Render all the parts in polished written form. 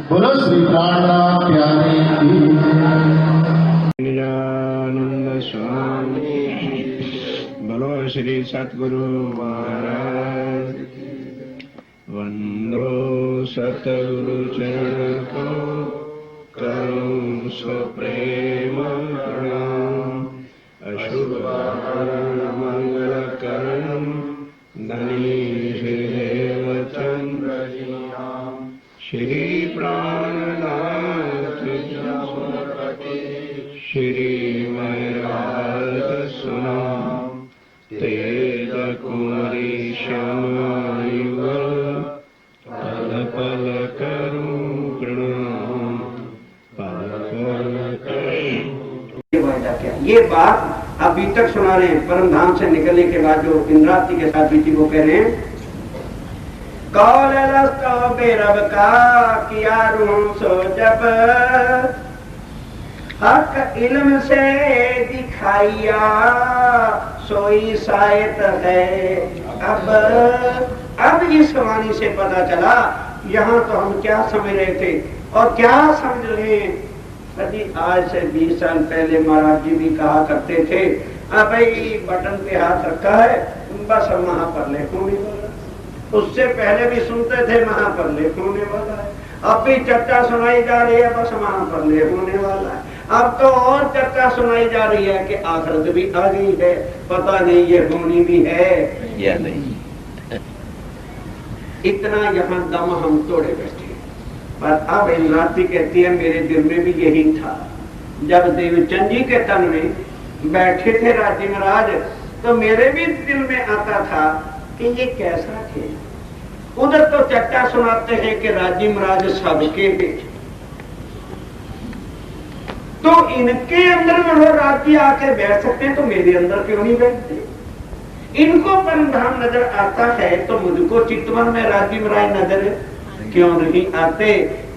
बोलो श्री प्राणनाथ प्यारे की निजानंद स्वामी, बोलो श्री सतगुरु महाराज। वंदो सतगुरु चरण को करूं सो प्रेम प्रणाम। अशुभ मंगल करण धनी वचन श्री प्राणनाथ श्री महराज सुना तेज कुमारी श्यामायुग पल पल करूं प्रणाम, पल पल करूं। ये बात अभी तक सुना रहे हैं। परम धाम से निकलने के बाद जो इंद्रावती के साथ बीती वो कह रहे हैं, कौल रस्तो बेरब का किया रूम सो जब, हक इल्म से दिखाइया सोई शायद है। अब इस वाणी से पता चला यहाँ तो हम क्या समझ रहे थे और क्या समझ रहे हैं। आज से 20 साल पहले महाराज जी भी कहा करते थे, भाई बटन पे हाथ रखा है बस महाप्रलय होने वाला। उससे पहले भी सुनते थे महाप्रलय होने वाला है। अब भी चर्चा सुनाई जा रही है बस महाप्रलय होने वाला है। अब तो और चर्चा सुनाई जा रही है कि आखिरत भी आ गई है, पता नहीं ये होनी भी है या नहीं। इतना यहाँ दम हम तोड़े बैठे। पर अब इंद्रावती कहती है मेरे दिल में भी यही था। जब देवचंद जी के तन में बैठे थे राज्य महाराज तो मेरे भी दिल में आता था कि ये कैसा थे। उधर तो चर्चा सुनाते हैं कि राज्य महाराज सबके हैं, तो इनके अंदर में वो राज्य आके बैठ सकते हैं तो मेरे अंदर क्यों नहीं बैठते। इनको परमधाम नजर आता है तो मुझको चितवन में राज्य महाराज नजर क्यों नहीं आते।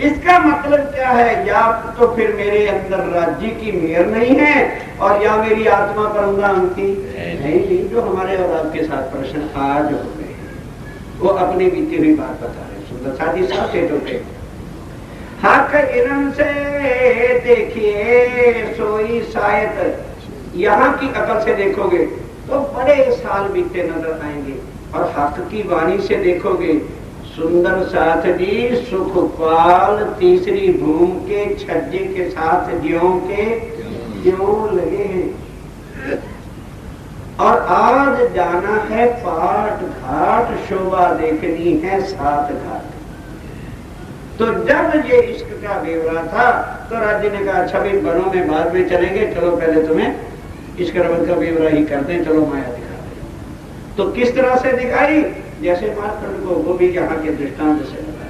इसका मतलब क्या है, या तो फिर मेरे अंदर राज्य की मेहर नहीं है और या मेरी आत्मा परमधाम की नहीं। जो हमारे और आपके साथ प्रश्न आज हो गए वो अपनी बीती हुई बात बता रहे। सुंदर साथी साहब से टूटे हक इल्म से देखिए सोई शायद। यहाँ की अकल से देखोगे तो बड़े साल बीते नजर आएंगे और हक की वाणी से देखोगे सुंदर साथ जी सुखपाल तीसरी भूमि के छज्जे के साथ ज्यों के ज्यों लगे हैं। और आज जाना है पाट घाट शोभा देखनी है सात घाट। तो जब ये इश्क का बेवरा था तो राज्य ने कहा अच्छा भाई बनों में बाद में चलेंगे, चलो पहले तुम्हें इश्क रबत का बेवरा ही करते हैं, चलो माया दिखा दे। तो किस तरह से दिखाई, जैसे मारकंड को वो भी यहाँ के दृष्टांत से बताया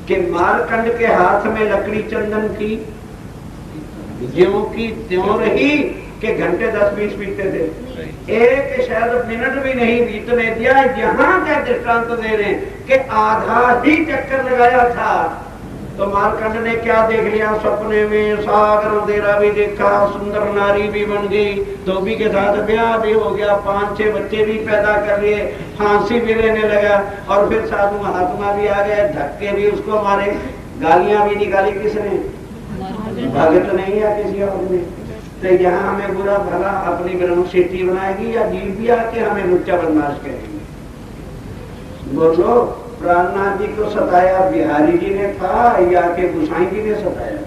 कि मारकंड के हाथ में लकड़ी चंदन की ज्यों की त्यों रही कि घंटे 10-20 बीतते थे, एक शायद मिनट भी नहीं बीतने दिया। यहाँ क्या दृष्टांत दे रहे हैं कि आधा ही चक्कर लगाया था तो मारकंड ने क्या देख लिया, सपने में सागर उदेरा भी देखा, सुंदर नारी भी बन गई, धोबी के साथ ब्याह भी हो गया, 5-6 बच्चे भी पैदा कर लिए, फांसी भी लेने लगा, और फिर साधु महात्मा भी आ गए, धक्के भी उसको मारे, गालियां भी निकाली किसने, भगत नहीं या किसी और ने। तो यहाँ हमें बुरा भला अपनी ब्रह्म सिद्धि बनाएगी या जीव भी आके हमें लुच्चा बदमाश करेंगे। बोलो, प्राणनाथ जी को सताया बिहारी जी ने था या के गुसाई जी ने सताया?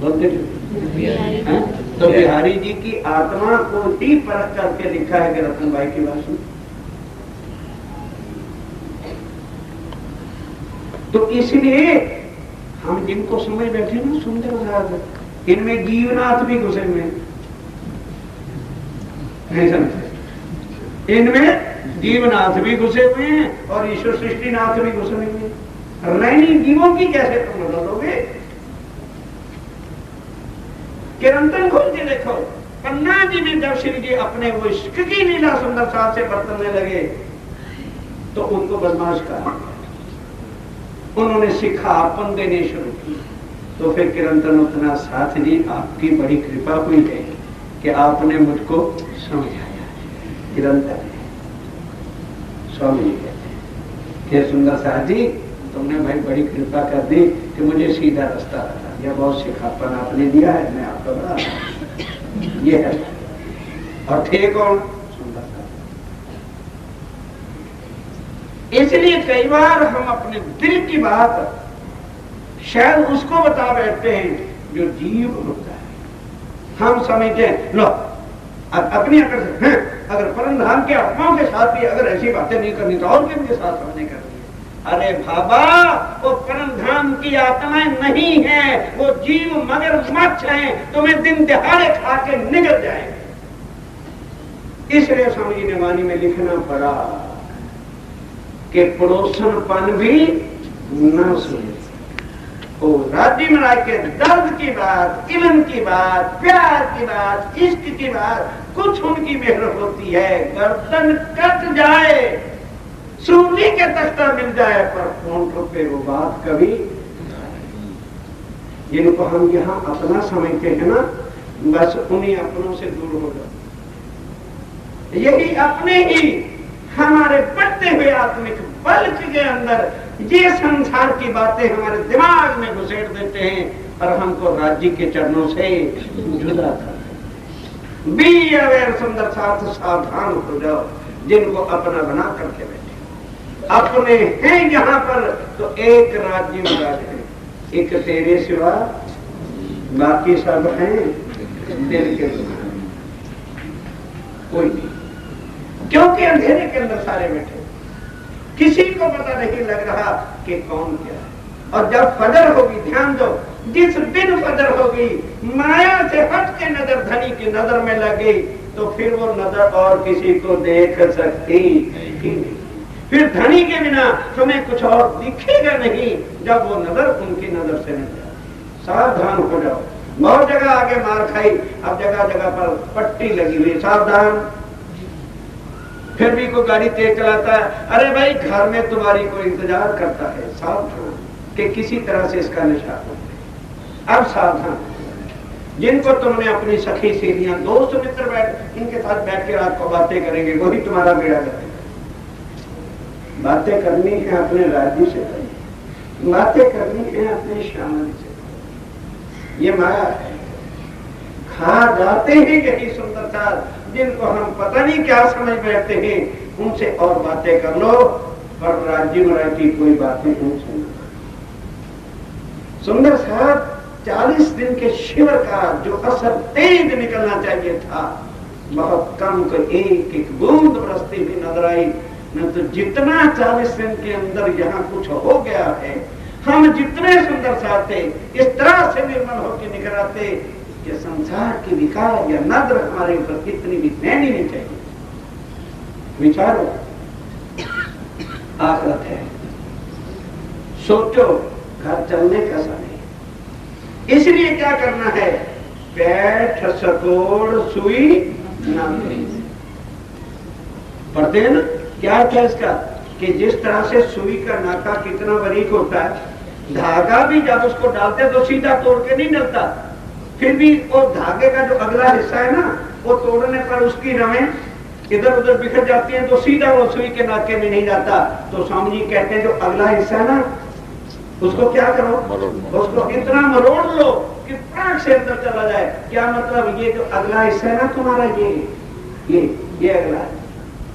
बोलते तो बिहारी जी की आत्मा को ही परख करके लिखा है कि रतन भाई की बात सुन। तो इसलिए हम जिनको समझ बैठे ना सुंदर उदाहरण, इनमें जीवनाथ भी घुसे हुए नहीं समझे, इनमें जीवनाथ भी घुसे हुए हैं और ईश्वर सृष्टिनाथ भी घुसे हुए हैं। रैनी जीवों की कैसे तुम बदलोगे? किरंतन खोल के देखो, पन्ना जी में जब श्री जी अपने वो इश्क की लीला सुंदर साथ से बरतने लगे तो उनको बदमाश कहा, उन्होंने सिखापन देने शुरू की। तो फिर किरंतन उतना साथ जी आपकी बड़ी कृपा हुई है कि आपने मुझको समझाया। किरंतन स्वामी जी कहते हैं कि सुंदर साथ जी तुमने भाई बड़ी कृपा कर दी कि मुझे सीधा रास्ता बता दिया, बहुत सिखापन आपने दिया है, मैं आपका बड़ा ये है। और थे कौन? सुंदर साथ। इसलिए कई बार हम अपने दिल की बात शायद उसको बता बैठते हैं जो जीव होता है। हम समझते हैं लो अपनी अकड़ से अगर परम धाम के आत्माओं के साथ भी अगर ऐसी बातें नहीं करनी तो और किनके साथ हमने करनी है? अरे बाबा, वो परम धाम की आत्माएं नहीं है, वो जीव मगरमच्छ हैं, तुम्हें दिन दिहाड़े खा के निगल जाएंगे। इसलिए स्वामी जी ने वाणी में लिखना पड़ा कि पड़ोसनपन भी न सुने। ओ राज्य में के दर्द की बात, इल्म की बात, प्यार की बात, इश्क की बात, कुछ उनकी मेहनत होती है, गर्दन कट जाए, सूली के तख्ता मिल जाए, पर फोन पे वो बात कभी, जिनको हम यहाँ अपना समझते हैं ना, बस उन्हीं अपनों से दूर हो जाओ। यही अपने ही हमारे बढ़ते हुए आत्मिक बल के अंदर ये संसार की बातें हमारे दिमाग में घुसेड़ देते हैं और हमको राज्य के चरणों से जुदा कर। बी अवेयर सुंदर साथ, सावधान हो जाओ, जिनको अपना बना करके बैठे अपने हैं यहाँ पर, तो एक राज्य महाराज है, एक तेरे सिवा बाकी सब हैं दिल के तुम्हारे, कोई नहीं, क्योंकि अंधेरे के अंदर सारे बैठे, किसी को पता नहीं लग रहा कि कौन क्या है। और जब फजर होगी, ध्यान दो, जिस दिन फजर होगी, माया से हट के नजर धनी की नजर में लग गई, तो फिर वो नजर और किसी को देख सकती ही नहीं। फिर धनी के बिना तुम्हें कुछ और दिखेगा नहीं, जब वो नजर उनकी नजर से नहीं जाती। सावधान हो जाओ। बहुत जगह आगे मार खाई, अब जगह जगह पर पट्टी लगी हुई, सावधान। फिर भी कोई गाड़ी तेज चलाता है, अरे भाई घर में तुम्हारी कोई इंतजार करता है, सावधान कि किसी तरह से इसका नशा हो। अब सावधान, जिनको तुमने अपनी सखी सहेलियां, दोस्त मित्र बैठ, इनके साथ बैठ के रात को बातें करेंगे, वही तुम्हारा बेड़ा करेगा। बातें करनी है अपने राज्य से, बातें करनी है अपने श्यामल से। ये माया है, खा जाते हैं यही सुंदरता, जिनको हम पता नहीं क्या समझ बैठते हैं, उनसे और बातें कर लो, पर राज्य में की कोई बातें उनसे न। सुंदर साहब 40 दिन के शिविर का जो असर तेज निकलना चाहिए था, बहुत कम को एक एक बूंद बरसती भी नजर आई। न तो जितना 40 दिन के अंदर यहाँ कुछ हो गया है, हम जितने सुंदर चाहते इस तरह से निर्मल होकर निकल आते कि संसार के विकार या नद्र हमारे ऊपर कितनी भी रहनी नहीं चाहिए। विचारो, आखिरत है, सोचो, घर चलने का समय। इसलिए क्या करना है? बैठ सकोड़ सुई ना पढ़ते हैं ना, क्या था इसका कि जिस तरह से सुई का नाका कितना बारीक होता है, धागा भी जब उसको डालते तो सीधा तोड़ के नहीं डलता, फिर भी वो धागे का जो अगला हिस्सा है ना, वो तोड़ने पर उसकी रवें इधर उधर बिखर जाती हैं, तो सीधा वो सुई के नाके में नहीं जाता। तो स्वामी जी कहते हैं जो अगला हिस्सा है ना, उसको क्या करो, उसको इतना मरोड़ लो कि प्राण से अंदर चला जाए। क्या मतलब? ये जो अगला हिस्सा है ना तुम्हारा, ये अगला है,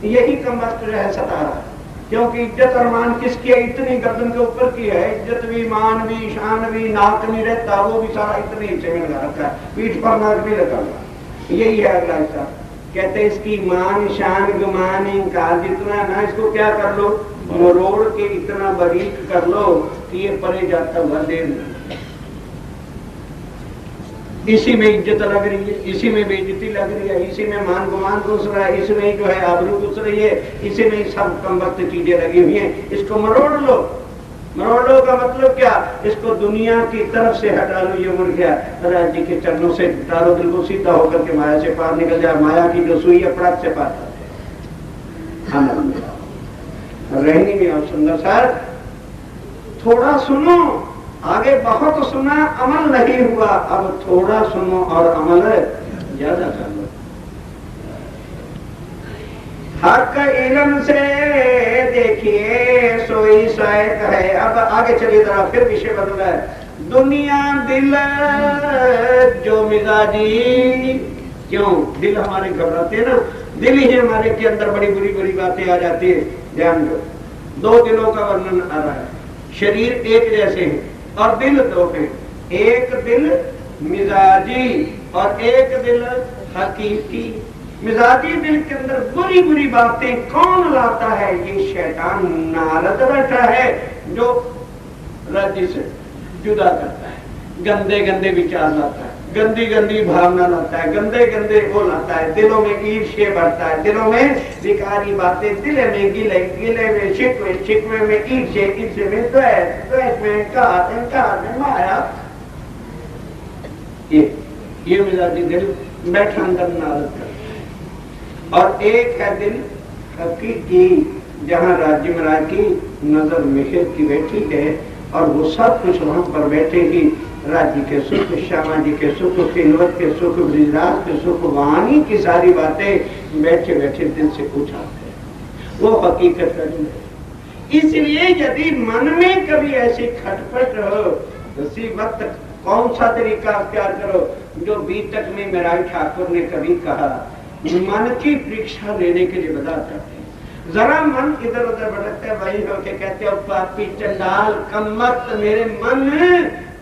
यही कमबख्त जो है सता रहा है। क्योंकि इज्जत और मान किसकी है? इतनी गर्दन के ऊपर की है। इज्जत भी, मान भी, शान भी, नाक नहीं रहता, वो भी सारा इतने हिस्से में लगा रखा है, पीठ पर नाक भी लगा हुआ। यही है अगला हिस्सा। कहते इसकी मान, शान, गुमान, इंकार जितना ना, इसको क्या कर लो, मरोड़ के इतना बारीक कर लो कि ये परे जाता हुआ दे। इसी में इज्जत लग रही है, इसी में बेइज्जती लग रही है, इसी में मान गुमान घुस रहा है, इसमें जो है आबरू घुस रही है, इसी में सब कमबख्त चीजें लगी हुई हैं। इसको मरोड़ लो। मरोड़ लो का मतलब क्या? इसको दुनिया की तरफ से हटा लो। ये मुड़ गया राज जी के चरणों से डालो, बिल्कुल सीधा होकर के माया से पार निकल जाए। माया की जो सुई है पड़क से पार रहनी में। और सुंदर सर, थोड़ा सुनो, आगे बहुत सुना, अमल नहीं हुआ, अब थोड़ा सुनो और अमल ज्यादा कर लो। हक इल्म से देखिए सोई शायद है। अब आगे चलिए जरा, फिर विषय बदला है। दुनिया दिल जो मिजाजी, क्यों दिल हमारे घबराते हैं ना, दिल ही हमारे के अंदर बड़ी बुरी बुरी बातें आ जाती है। ध्यान दो, दो दिलों का वर्णन आ रहा है। शरीर एक जैसे है और दिल दो है। एक दिल मिजाजी और एक दिल हकीकी। मिजाजी दिल के अंदर बुरी बुरी बातें कौन लाता है? ये शैतान नारद बैठा है जो राज्य से जुदा करता है, गंदे गंदे विचार लाता है, गंदी गंदी भावना लाता है, गंदे गंदे वो लाता है, दिलों में ईर्ष्या बढ़ता है, दिलों में विकारी बातें, दिले में गिले, गिले में शिकवे, शिकवे में ईर्ष्या, ईर्ष्या में द्वेष, द्वेष में कार में माया। ये मिजाजी दिल बैठा अंदर नारद करता है। और एक है दिल हकीकी, जहाँ राज्य महाराज की नजर मेहर की बैठी है और वो सब कुछ वहां पर बैठे ही राज्य के सुख, श्यामा जी के सुख, किलवत के सुख, ब्रिजराज के सुख, वाणी की सारी बातें बैठे बैठे दिल से पूछाते हैं। वो हकीकत करेंगे। इसलिए यदि मन में कभी ऐसी खटपट हो, उसी वक्त कौन सा तरीका अख्तियार करो जो बीतक में मेराई ठाकुर ने कभी कहा, मन की परीक्षा लेने के लिए बता करते हैं। जरा मन इधर उधर भटकता है, वही होके कहते हो पापी चंडाल कमत मेरे मन,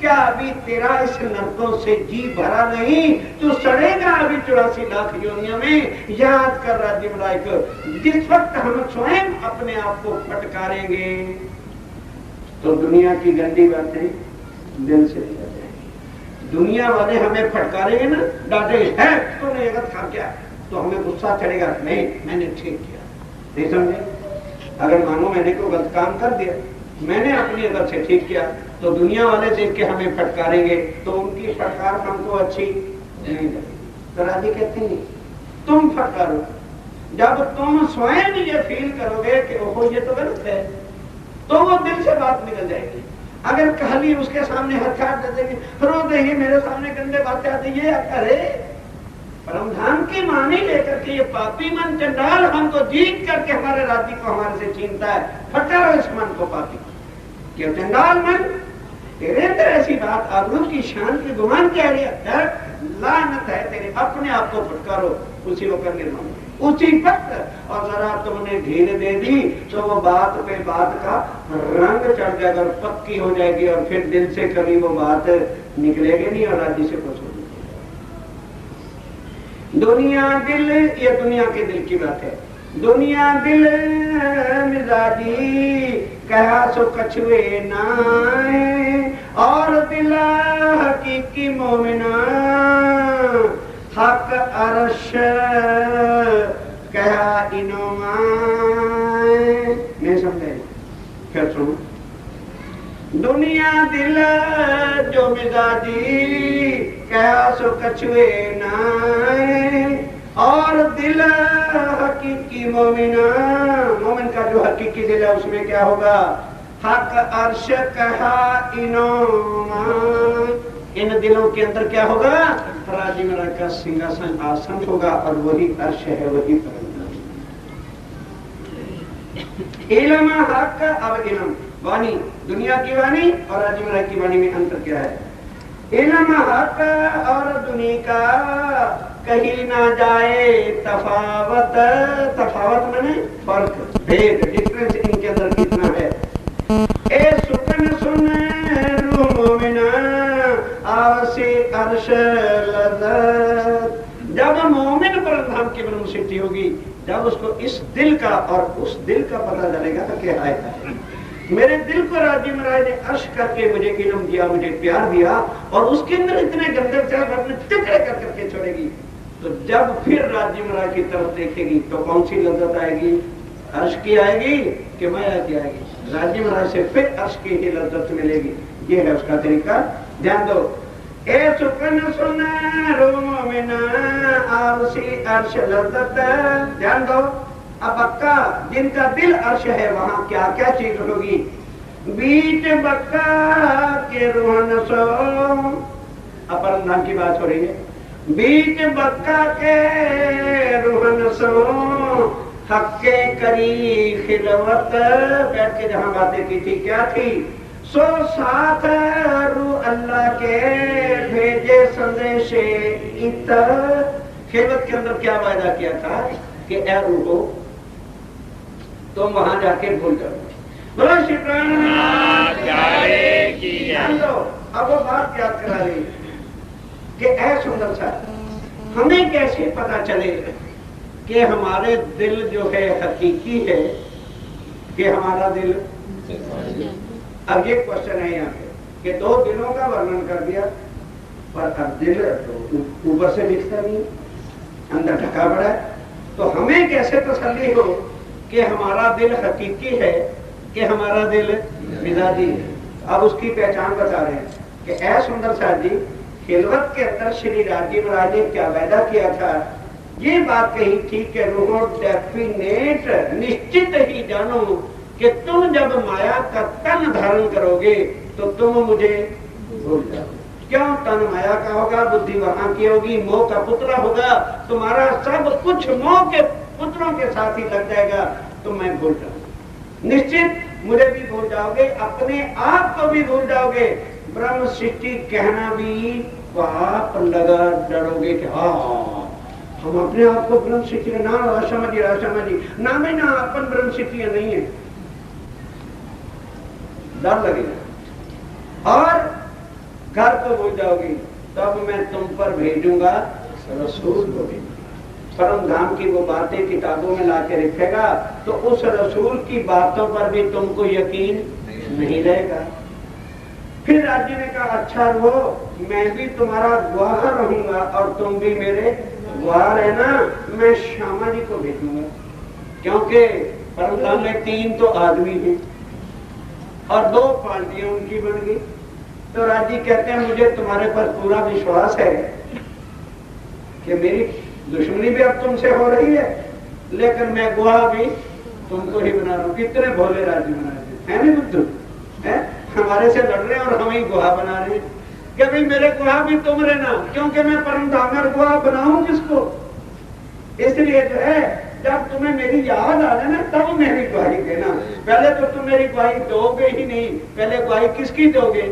क्या अभी तेरा इस नरकों से जी भरा नहीं? तू सड़ेगा अभी 84 लाख योनियों में। याद कर राज्य महाराज को, जिस वक्त हम स्वयं अपने आप को फटकारेंगे तो दुनिया की गंदी बातें दिल से निकल जाएंगी। दुनिया वाले हमें फटकारेंगे ना, डांटे है तूने ये गलत काम किया, तो हमें गुस्सा चढ़ेगा, नहीं मैंने ठीक किया। नहीं समझे? अगर मानो मैंने कोई गलत काम कर दिया, मैंने अपनी अदर से ठीक किया, तो दुनिया वाले देख के हमें फटकारेंगे, तो उनकी फटकार हमको अच्छी नहीं लगेगी। तो राजी कहते हैं तुम फटकारो। जब तुम स्वयं ये फील करोगे कि ओहो ये तो गलत है, तो वो दिल से बात निकल जाएगी। अगर खाली उसके सामने हथियार दे देंगे, रो देंगे, मेरे सामने गंदे बातें आती है, अरे परमधाम की मानी लेकर के ये पापी मन चंडाल हमको जीत करके हमारे राज्य को हमारे से छीनता है, फटकारो इस मन को पापी। क्यों चंडाल मन, तेरे अंदर ऐसी बात, आबरू की शान की गुमान क्या है? लानत है तेरे, अपने आप को फटकारो, उसी वक्त निर्माण उसी वक्त। और जरा तुमने ढील दे दी तो वो बात पे बात का रंग चढ़ जाएगा और पक्की हो जाएगी, और फिर दिल से कभी वो बात निकलेगी नहीं और राज्य से कुछ हो। दुनिया दिल, ये दुनिया के दिल की बात है। दुनिया दिल मिजाजी कहा सो कछुए नाए, और दिल हकीकी मोमिना हक अरश कहा इनोमाए। नहीं समझे? फिर सुनो। दुनिया दिल जो मिजाजी कहा सो कछुए नाए, और दिल हकीकी मोमिना, मोमिन का जो हकीकी दिल है उसमें क्या होगा? हक अर्श कहा इनोमा। इन दिलों के अंदर क्या होगा? राजी मेरा का सिंहासन आसन होगा, और वही अर्श है, वही परंतु। इल्म हक, अब इल्म वाणी, दुनिया की वाणी और राजी मेरा की वाणी में अंतर क्या है? इल्म हक और दुनिया का कहीं ना जाए तफावत। तफावत माने फर्क, भेद, डिफरेंस इनके अंदर कितना है? ए सुकन सुन रूह मोमिना आवसी अर्श लज़्ज़त। जब मोमिन परम की ब्रह्म सिद्धि होगी, जब उसको इस दिल का और उस दिल का पता चलेगा कि आया मेरे दिल को राजी महाराज ने अर्श करके मुझे इल्म दिया, मुझे प्यार दिया, और उसके अंदर इतने गंदे चाल अपने टुकड़े कर करके छोड़ेगी। तो जब फिर राजी महाराज की तरफ देखेगी तो कौन सी लज्जत आएगी? अर्श की आएगी कि माया की आएगी? राजी महाराज से फिर अर्श की ही लज्जत मिलेगी। ये है उसका तरीका, ध्यान दो। ए सुकन सुन रूह मोमिना आवसी अर्श लज्जत, ध्यान दो। अब बक्का जिनका दिल अर्श है वहां क्या क्या चीज होगी? बीच बक्का के रूहन सो, अपरम धाम की बात हो रही है। बीच बक्का के रूहन सो हक्के करी खिलवत, बैठ के जहां बातें की थी क्या थी? सो साथ रू अल्लाह के भेजे संदेशे इत। खिलवत के अंदर क्या वायदा किया था कि ए रूहो तुम वहां जाके भूल जाओ। बोलो श्री प्राण। अब वो बात याद करा रही कि ऐ सुंदर सा, हमें कैसे पता चले कि हमारे दिल जो है हकीकी है कि हमारा दिल? अब ये क्वेश्चन है यहाँ पे कि दो दिलों का वर्णन कर दिया, पर अब दिल तो ऊपर से दिखता नहीं, अंदर ढका पड़ा है। तो हमें कैसे तसल्ली हो कि हमारा दिल हकीकी है कि हमारा दिल मिजाजी है? अब उसकी पहचान बता रहे हैं कि ऐ सुंदर साथ जी, खिलवत के अंदर श्री राजी महाराज ने क्या वायदा किया था? ये बात कही थी कि रूहो डेफिनेट, निश्चित ही जानो कि तुम जब माया का तन धारण करोगे तो तुम मुझे भूल जाओगे। क्यों? तन माया का होगा, बुद्धि वहां की होगी, मोह का पुतला होगा, तुम्हारा सब कुछ मोह के पुत्रों के साथ ही लग जाएगा, तो मैं भूल जाऊंगा। निश्चित मुझे भी भूल जाओगे, अपने आप को भी भूल जाओगे। ब्रह्म सृष्टि कहना भी पाप लगा डरोगे कि हाँ हम अपने आप को ब्रह्म सृष्टि का नाम राशा नाम ही ना, अपन ब्रह्म सृष्टि नहीं है, डर लगेगा। और घर को भूल जाओगी, तब मैं तुम पर भेजूंगा रसूल को भी। परम धाम की वो बातें किताबों में लाके रखेगा तो उस रसूल की बातों पर भी तुमको यकीन नहीं रहेगा। फिर राज्य ने कहा अच्छा वो मैं भी तुम्हारा गवाह रहूंगा और तुम भी मेरे गवाह रहना। मैं श्यामा जी को भेजूंगा, क्योंकि परम धाम में 3 तो आदमी हैं और 2 पार्टियां उनकी बन गई। तो राजी कहते हैं मुझे तुम्हारे पर पूरा विश्वास है कि मेरी दुश्मनी भी अब तुमसे हो रही है, लेकिन मैं गवाह भी तुमको ही बना रहा हूं। कितने भोले राजी महाराज है नहीं बुद्धू है, हमारे से लड़ रहे और हमें गवाह बना रहे कि भाई मेरे गवाह भी तुम रहना, क्योंकि मैं परम धाम में गवाह बनाऊं किसको? इसलिए जो है जब तुम्हें मेरी याद आ जाए ना तब मेरी गवाही देना। पहले तो तुम मेरी गवाही दोगे ही नहीं, पहले गवाही किसकी दोगे?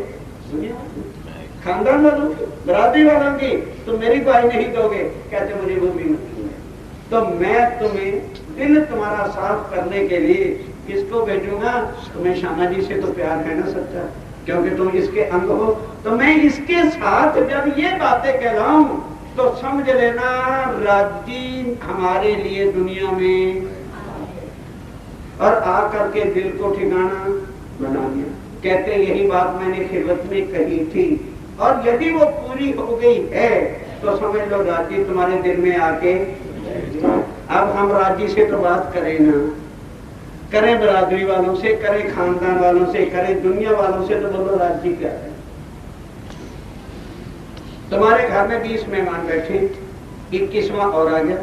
खानदान वालों की, बरादरी वालों की। तो मेरी गवाही नहीं दोगे, कहते मुझे वो भी नहीं। तो मैं तुम्हें दिल तुम्हारा साफ करने के लिए किसको भेजूंगा? तुम्हें श्यामा जी से तो प्यार है ना सच्चा, क्योंकि तुम इसके अंग हो। तो मैं इसके साथ जब ये बातें कहलाऊं तो समझ लेना राजी हमारे लिए दुनिया में और आकर के दिल को ठिकाना बना दिया। कहते यही बात मैंने खिलवत में कही थी, और यदि वो पूरी हो गई है तो समझ लो राजी तुम्हारे दिल में आके। अब हम राजी से तो बात करें ना, करें बरादरी वालों से, करें खानदान वालों से, करें दुनिया वालों से, तो बोलो राजी क्या है। तुम्हारे घर में 20 मेहमान बैठे, 21वां और आ गया,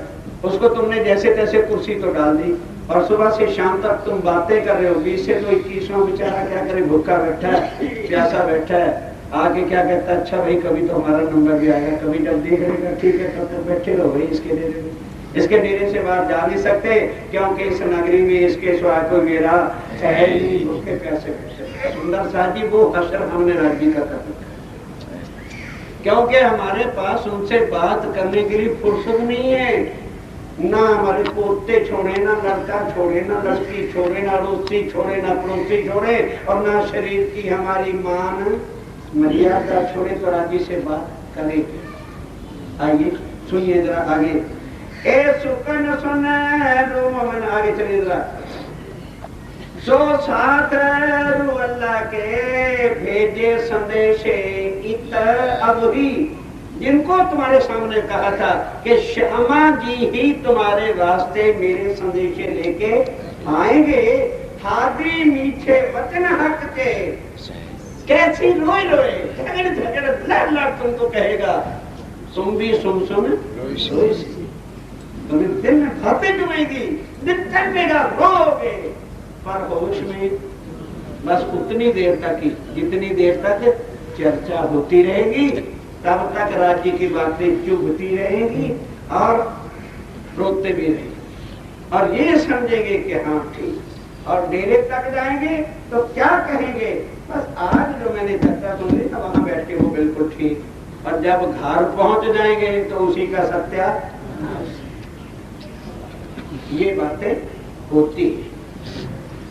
उसको तुमने जैसे तैसे कुर्सी तो डाल दी, और सुबह से शाम तक तुम बातें कर रहे हो। 20 से तो 21वां बेचारा क्या करे, भूखा बैठा है, प्यासा बैठा है, आगे क्या कहता है, अच्छा भाई कभी तो हमारा नंबर भी आएगा, कभी जब देख लेगा, ठीक है तब तो बैठे रहो भाई इसके डेरे में। इसके डेरे से बाहर जा नहीं सकते, क्योंकि इस नगरी में इसके सिवा कोई मेरा है नहीं, भूखे प्यासे बैठे। सुंदर साजी वो हशर हमने राज्य का कर दिया, क्योंकि हमारे पास उनसे बात करने के लिए फुर्सत नहीं है। ना हमारे पोते छोड़े, ना लड़का छोड़े, ना लड़की छोड़े, ना अड़ोसी छोड़े, ना पड़ोसी छोड़े, और ना शरीर की हमारी मान मर्यादा छोड़े, तो राजी से बात करें। आइए सुनिए जरा आगे, ए सुकन सुने रूमन, आगे चलिए जरा। सो साथ रू अल्लाह के भेजे संदेशे इत अब ही, जिनको तुम्हारे सामने कहा था कि श्यामा जी ही तुम्हारे रास्ते मेरे संदेशे लेके आएंगे। हादी मीठे वचन हक के, कैसी रोए रोए झगड़ झगड़ लड़ लड़ तुमको कहेगा, तुम भी सुन सुन रोए, तुम्हें दिल में भापे डुबेगी, दिल चलेगा, रोगे, पर होश में बस उतनी देर तक ही, जितनी देर तक चर्चा होती रहेगी, तब तक राज्य की बातें चुभती रहेंगी और रोते भी रहेंगे, और ये समझेंगे कि हाँ ठीक। और डेरे तक जाएंगे तो क्या कहेंगे, बस आज जो मैंने चर्चा सुन ली था वहां बैठ के वो बिल्कुल ठीक, और जब घर पहुंच जाएंगे तो उसी का सत्यानाश। ये बातें होती है,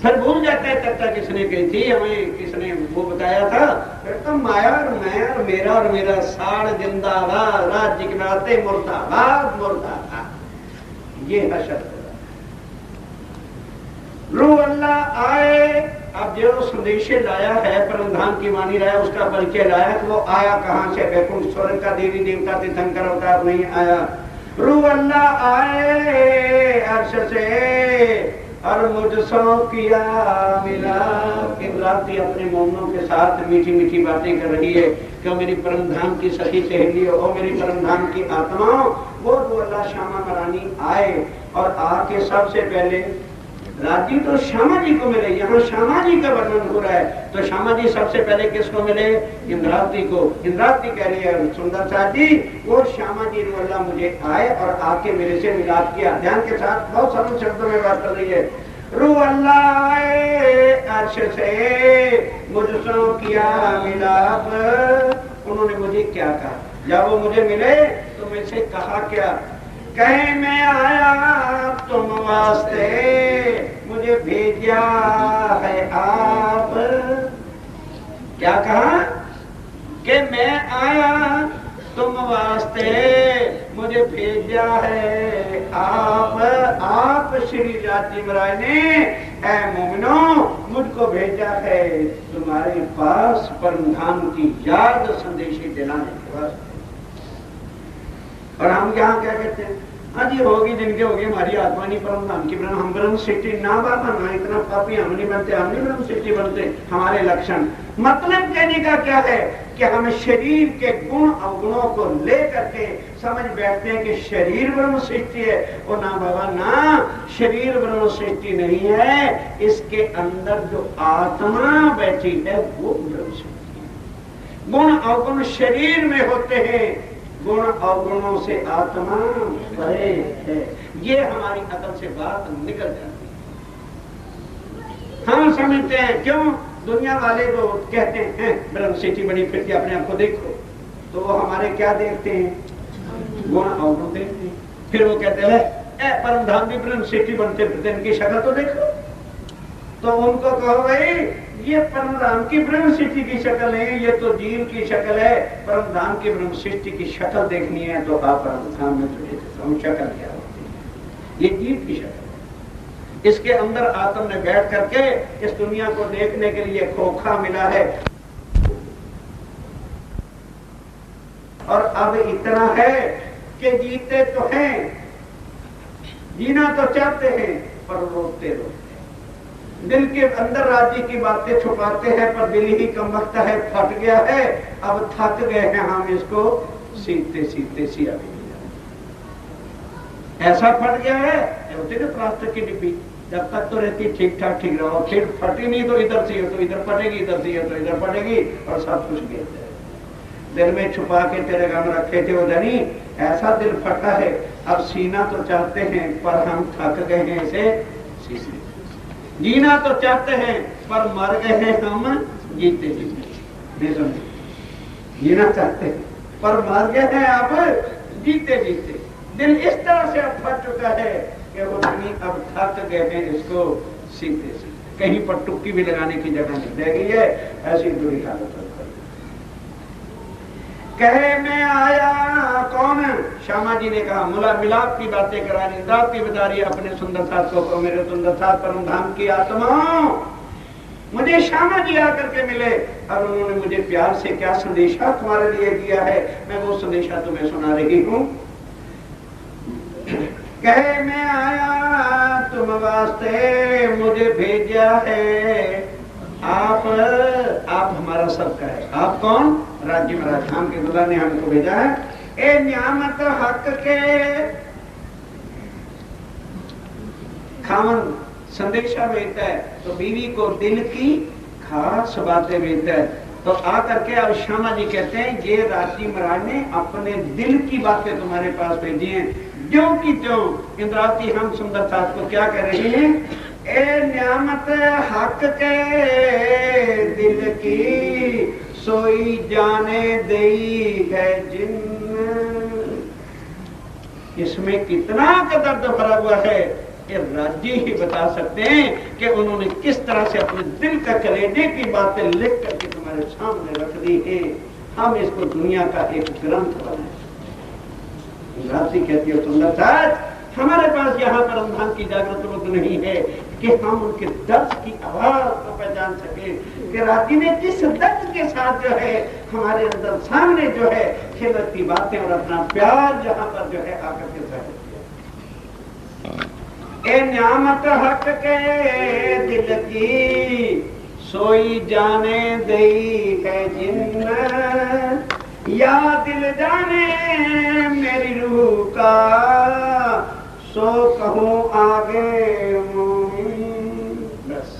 फिर भूल जाता है चर्चा किसने कही थी, हमें किसने वो बताया था, फिर तो माया और मैं और मेरा साड़ जिंदाबाद, राज्य के नाते मुर्दाबाद मुर्दाबाद। ये हशर रू अल्लाह आए। अब जो संदेश लाया है, परमधाम की वाणी लाया, उसका परिचय लाया, तो वो आया कहां से, वैकुंठ स्वर्ग का देवी देवता तीर्थंकर अवतार नहीं आया। रू अल्लाह आए अर्श से और मुझसो किया मिला। इमराती अपने मोमनों के साथ मीठी मीठी बातें कर रही है, क्यों मेरी परमधाम की सखी सहेली हो, मेरी परमधाम की आत्मा, वो रू अल्लाह श्यामा महारानी आए, और आके सबसे पहले राज्य तो श्यामा जी को मिले। यहाँ श्यामा जी का वर्णन हो रहा है, तो श्यामा जी सबसे पहले किसको मिले, इंद्रावती को। इंद्रावती कह रही है सुंदर साथ जी, वो श्यामा जी रू अल्लाह मुझे आए और आके मेरे से मिलाप किया। ध्यान के साथ बहुत सरल शब्दों में बात कर रही है। रू अल्लाह आए अर्श से मुझसे किया मिलाप, उन्होंने मुझे क्या कहा, जब वो मुझे मिले तो मुझसे कहा क्या, कहे मैं आया तुम वास्ते, मुझे भेजा है आप। क्या कहा कि मैं आया तुम वास्ते, मुझे भेजा है आप श्री जाति महाराज ने, ऐ मोमिनो मुझको भेजा है तुम्हारे पास परमधाम की याद संदेश दिलाने के वास्ते। और हम यहाँ क्या कहते हैं, हाँ जी होगी जिनके होगी हमारी आत्मा नहीं परमधाम की ब्रह्म, हम ब्रह्म सृष्टि ना बाबा ना, इतना पापी हम नहीं बनते, हम नहीं ब्रह्म सृष्टि बनते। हमारे लक्षण मतलब कहने का क्या है कि हम शरीर के गुण अवगुणों को लेकर के समझ बैठते हैं कि शरीर ब्रह्म सृष्टि है। और ना बाबा ना, शरीर ब्रह्म सृष्टि नहीं है, इसके अंदर जो आत्मा बैठी है वो ब्रह्म सृष्टि है। गुण अवगुण शरीर में होते हैं, गुण अवगुणों से आत्मा परे है। ये हमारी अकल से बात निकल जाती है। हम समझते हैं, क्यों दुनिया वाले जो कहते हैं ब्रह्म सृष्टि बनी, फिर के अपने आप को देखो, तो वो हमारे क्या देखते हैं, गुण अवगुण देखते हैं। फिर वो कहते हैं परमधाम भी ब्रह्म सृष्टि बनते फिरते, इनकी शक्ल तो देखो। तो उनको कहो भाई ये परमधाम की ब्रह्म सृष्टि की शक्ल है, ये तो जीव की शक्ल है, परमधाम की ब्रह्म सृष्टि की शक्ल देखनी है तो आप परमधाम में तुझे शक्ल क्या होती है, ये जीव की शक्ल। इसके अंदर आत्म ने बैठ करके इस दुनिया को देखने के लिए खोखा मिला है। और अब इतना है कि जीते तो हैं, जीना तो चाहते हैं, पर रोते रोते दिल के अंदर राज्य की बातें छुपाते हैं, पर दिल ही कमबख्त है, फट गया है। अब थक गए हैं हम इसको सीते सीते सिया भी ऐसा फट गया है। होती ना प्लास्टिक की डिब्बी, जब तक तो रहती ठीक ठाक ठीक रहो, फिर फटी नहीं तो इधर से हो तो इधर फटेगी, इधर से हो तो इधर फटेगी, और सब कुछ गिर जाए। दिल में छुपा के तेरे गम रखे थे वो धनी, ऐसा दिल फटा है। अब सीना तो चाहते हैं, पर हम थक गए हैं इसे सीने। जीना तो चाहते हैं, पर मर गए हैं हम जीते जीते। जीना चाहते हैं, पर मर गए हैं अब जीते जीते। दिल इस तरह से अब फट चुका है कि वो धनी अब थक गए हैं इसको सीते सीते। कहीं पर टुक्की भी लगाने की जगह नहीं रह गई है, ऐसी बुरी हालत है। कहे मैं आया कौन? श्यामा जी ने कहा मुला मिलाप की बातें करानी, रात की बदारी अपने सुंदर साथ को मेरे सुंदर साथ परम धाम की आत्मा। मुझे श्यामा जी आकर के मिले और उन्होंने मुझे प्यार से क्या संदेशा तुम्हारे लिए दिया है, मैं वो संदेशा तुम्हें सुना रही हूँ। कहे मैं आया तुम वास्ते, मुझे भेजा है आप हमारा सबका है। आप कौन? राज्य महाराज धाम के दुल्हा ने हमको भेजा है। ए न्यामत हक के खामन संदेशा भेजता है, तो बीवी को दिल की खास बातें भेजता है। तो आकर के अब श्यामा जी कहते हैं ये राज्य महाराज ने अपने दिल की बातें तुम्हारे पास भेजी हैं, जो की त्यों। इंद्रावती हम सुंदर साथ को क्या कह रही हैं? ए न्यामत हक के दिल की, सोई जाने देई है जिन। इसमें कितना का दर्द भरा हुआ है कि राज्य ही बता सकते हैं कि उन्होंने किस तरह से अपने दिल का कलेजे की बातें लिख करके तुम्हारे सामने रख दी है। हम इसको दुनिया का एक ग्रंथ बनाए। राज्य कहती है सुंदर साथ, हमारे पास यहाँ पर अंधान की जागृत बुद्ध नहीं है कि हम उनके दर्द की आवाज को पहचान सके कि राजी ने किस दर्द के साथ जो है हमारे अंदर सामने जो है खिलत की बातें और अपना प्यार जहाँ पर जो है आकर के जाहिर किया। ए न्यामत हक के दिल की, सोई जाने दई है जिन। या दिल जाने मेरी रूह का, सो कहूँ आगे बस।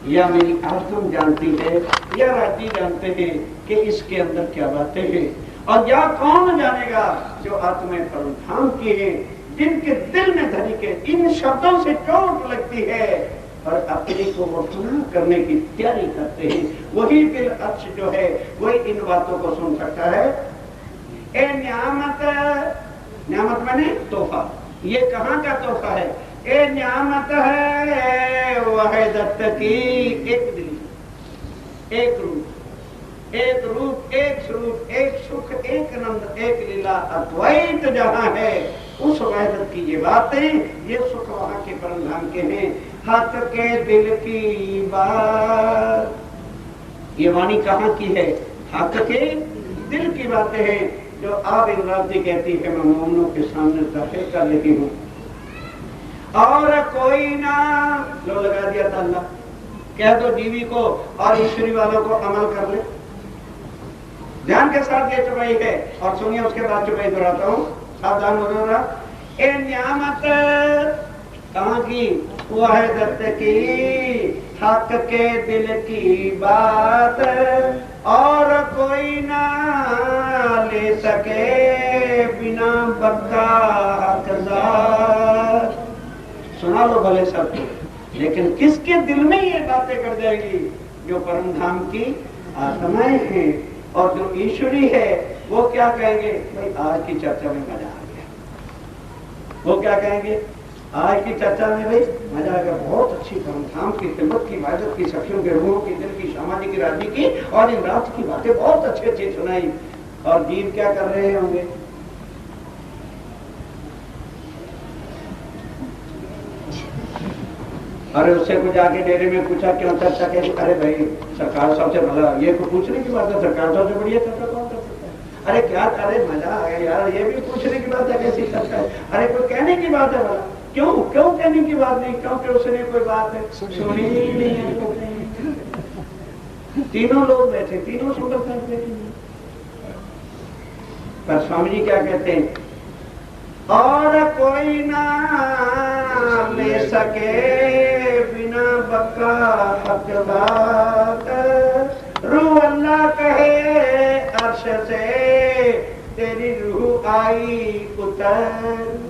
या मेरी आत्म जानती है, या राजी जानते हैं कि इसके अंदर क्या बातें हैं, और या कौन जानेगा जो आत्मा परम की है, जिनके दिल में धनी के इन शब्दों से चोट लगती है और अपने को वो सुना करने की तैयारी करते हैं। वही दिल अक्ष जो है वही इन बातों को सुन सकता है। ए न्यामत, न्यामत माने तोहफा। ये कहाँ का तोहफा है? ए न्यामत है वह दत्त की, एक दिल, एक रूप, एक रूप, एक स्वरूप, एक सुख, एक नंद, एक लीला, अद्वैत जहाँ है उस वहदत की ये बातें, ये सुख वहां के परम धाम के हैं। हक के दिल की बात, ये वाणी कहाँ की है? हक के दिल की बातें हैं जो आप इंद्रावती कहती है मैं मोमनों के सामने जाहिर कर रही हूँ। और कोई ना लो लगा दिया था अल्लाह, कह दो जीवी को और ईश्वरी वालों को अमल कर ले। ध्यान के साथ ये चुपाई है और सुनिए उसके बाद चुपाई दोहराता हूँ, सावधान हो रहा। ए न्यामत कहाँ की? वह दत्त की, हक के दिल की बात, और कोई ना ले सके बिना बक्का हकदार। सुना लो भले सब, लेकिन किसके दिल में ये बातें कर जाएगी? जो परम धाम की आत्माएं हैं और जो ईश्वरी है वो क्या कहेंगे? भाई आज की चर्चा में मजा आ गया। वो क्या कहेंगे? आज की चर्चा में भाई मजा आ गया, बहुत अच्छी परम धाम की तिब्बत की इबादत की, सखियों के रूहों की, दिल की, श्यामा जी की, राजी की और इन रात की बातें बहुत अच्छी अच्छी सुनाई। और जीव क्या कर रहे होंगे? अरे उससे को जाके डेरे में पूछा क्यों चर्चा कैसे? अरे भाई सरकार सबसे भला, ये को पूछने की बात है, सरकार सबसे बढ़िया चर्चा कौन कर सकता है? अरे क्या, अरे मजा आ गया यार, ये भी पूछने की बात है कैसी चर्चा है? अरे कोई कहने की बात है भला? क्यों क्यों कहने की बात नहीं? क्योंकि उसने कोई बात है सुनी ही नहीं है। तीनों लोग बैठे, तीनों सुंदर करते हैं, पर स्वामी जी क्या कहते हैं? और कोई ना ले सके बिना बका हक बात, रूह अल्लाह कहे अर्श से तेरी रूह आई उतर।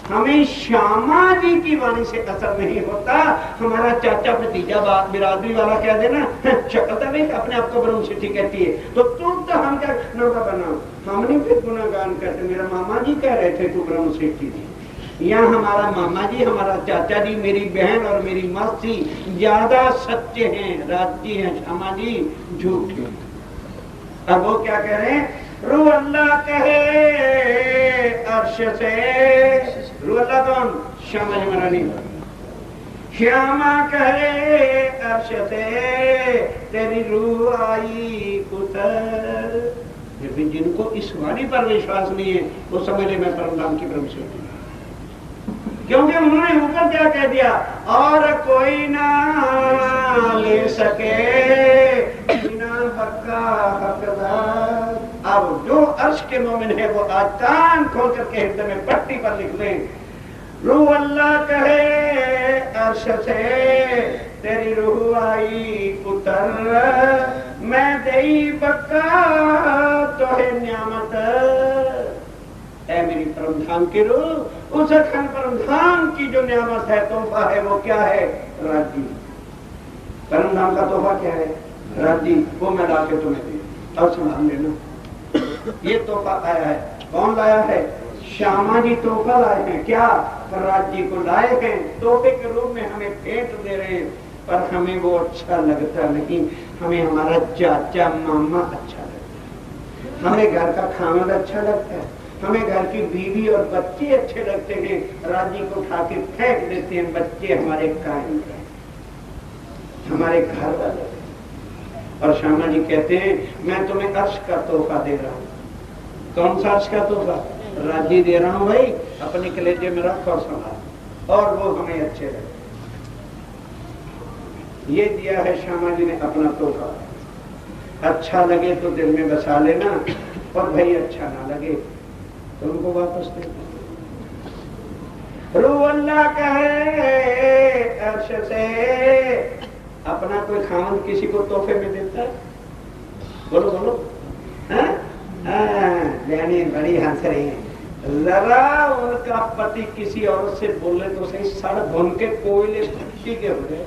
हमें श्यामा जी की वाणी से असर नहीं होता। हमारा चाचा भतीजा बिरादरी वाला कह देना शक्ल तो नहीं, अपने आप को ब्रह्म सिद्धि कहती है, तो तुम तो हम क्या नौका बनाओ, हमने फिर गुनागान करते। मेरा मामा जी कह रहे थे तू ब्रह्म सिद्धि थी। यहाँ हमारा मामा जी, हमारा चाचा जी, मेरी बहन और मेरी मौसी ज्यादा सच्चे हैं, राजी हैं, श्यामा जी झूठे। अब वो क्या कह रहे हैं? रूह अल्लाह कहे अर्श से, रूह अल्लाह कौन? श्यामा जी महारानी। श्यामा कहे अर्श से तेरी रूह आई उतर। लेकिन जिनको इस वाणी पर विश्वास नहीं है वो समझ ले मैं परमधाम की ब्रह्म सिद्धि, क्योंकि उन्होंने ऊपर क्या कह दिया? और कोई ना ले सके बिना हक्का हकदार। अब जो अर्श के मोमिन है वो आज कान खोल करके हृदय में पट्टी पर लिख लें, रूह अल्लाह कहे अर्श से तेरी रूह आई उतर, मैं देई बक्का तो है न्यामत। ऐ मेरी परमधाम की रूह, उस अखंड परमधाम की जो न्यामत है, तोहफा है, वो क्या है? राज्य। परमधाम का तोहफा क्या है? राज्य। वो मैं ला के तुम्हें दी, और संभाल लेना। ये तोहफा आया है, कौन लाया है? श्यामा जी तोहफा लाए हैं। क्या? राज्य को लाए हैं, तोहफे के रूप में हमें भेंट दे रहे हैं, पर हमें वो अच्छा लगता नहीं। हमें हमारा चाचा मामा अच्छा लगता है, हमें घर का खाना अच्छा लगता है, हमें घर की बीवी और बच्चे अच्छे लगते हैं। राज्य को उठा के फेंक देते हैं, बच्चे हमारे कायम रहे, हमारे घर वाले। और श्यामा जी कहते हैं मैं तुम्हें अर्श का तोहफा दे रहा हूँ। कौन सा अर्श का तोहफा? राज्य दे रहा हूँ भाई, अपने कलेजे में रख और संभाल, और वो हमें अच्छे रहे। ये दिया है श्यामा जी ने अपना तोहफा। अच्छा लगे तो दिल में बसा लेना, और भाई अच्छा ना लगे तो उनको वापस दे। रूह अल्लाह कहे अर्श से, अपना कोई खामन किसी को तोहफे में देता है? बोलो बोलो। यानी बड़ी हंस रही है। जरा उनका पति किसी औरत से बोले तो सही, सड़ भुन के कोयले भट्टी के हो गए,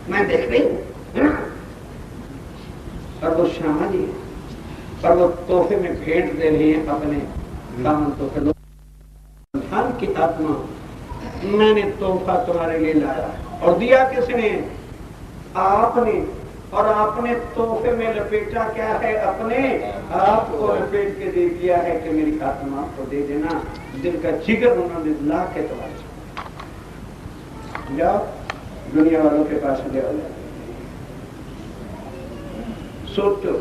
मैं देख रही हूँ। और वो श्यामा जी, और वो तोहफे में भेंट दे रही है अपने खामन तोहफे। धन की आत्मा, मैंने तोहफा तुम्हारे लिए लाया, और दिया किसने? आपने। और आपने तोहफे में लपेटा क्या है? अपने आप को लपेट के दे दिया है कि मेरी आत्मा को दे देना। दिल का जिगर उन्होंने ला के तुम्हारे जाओ, दुनिया वालों के पास ले आ जाओ। सोचो,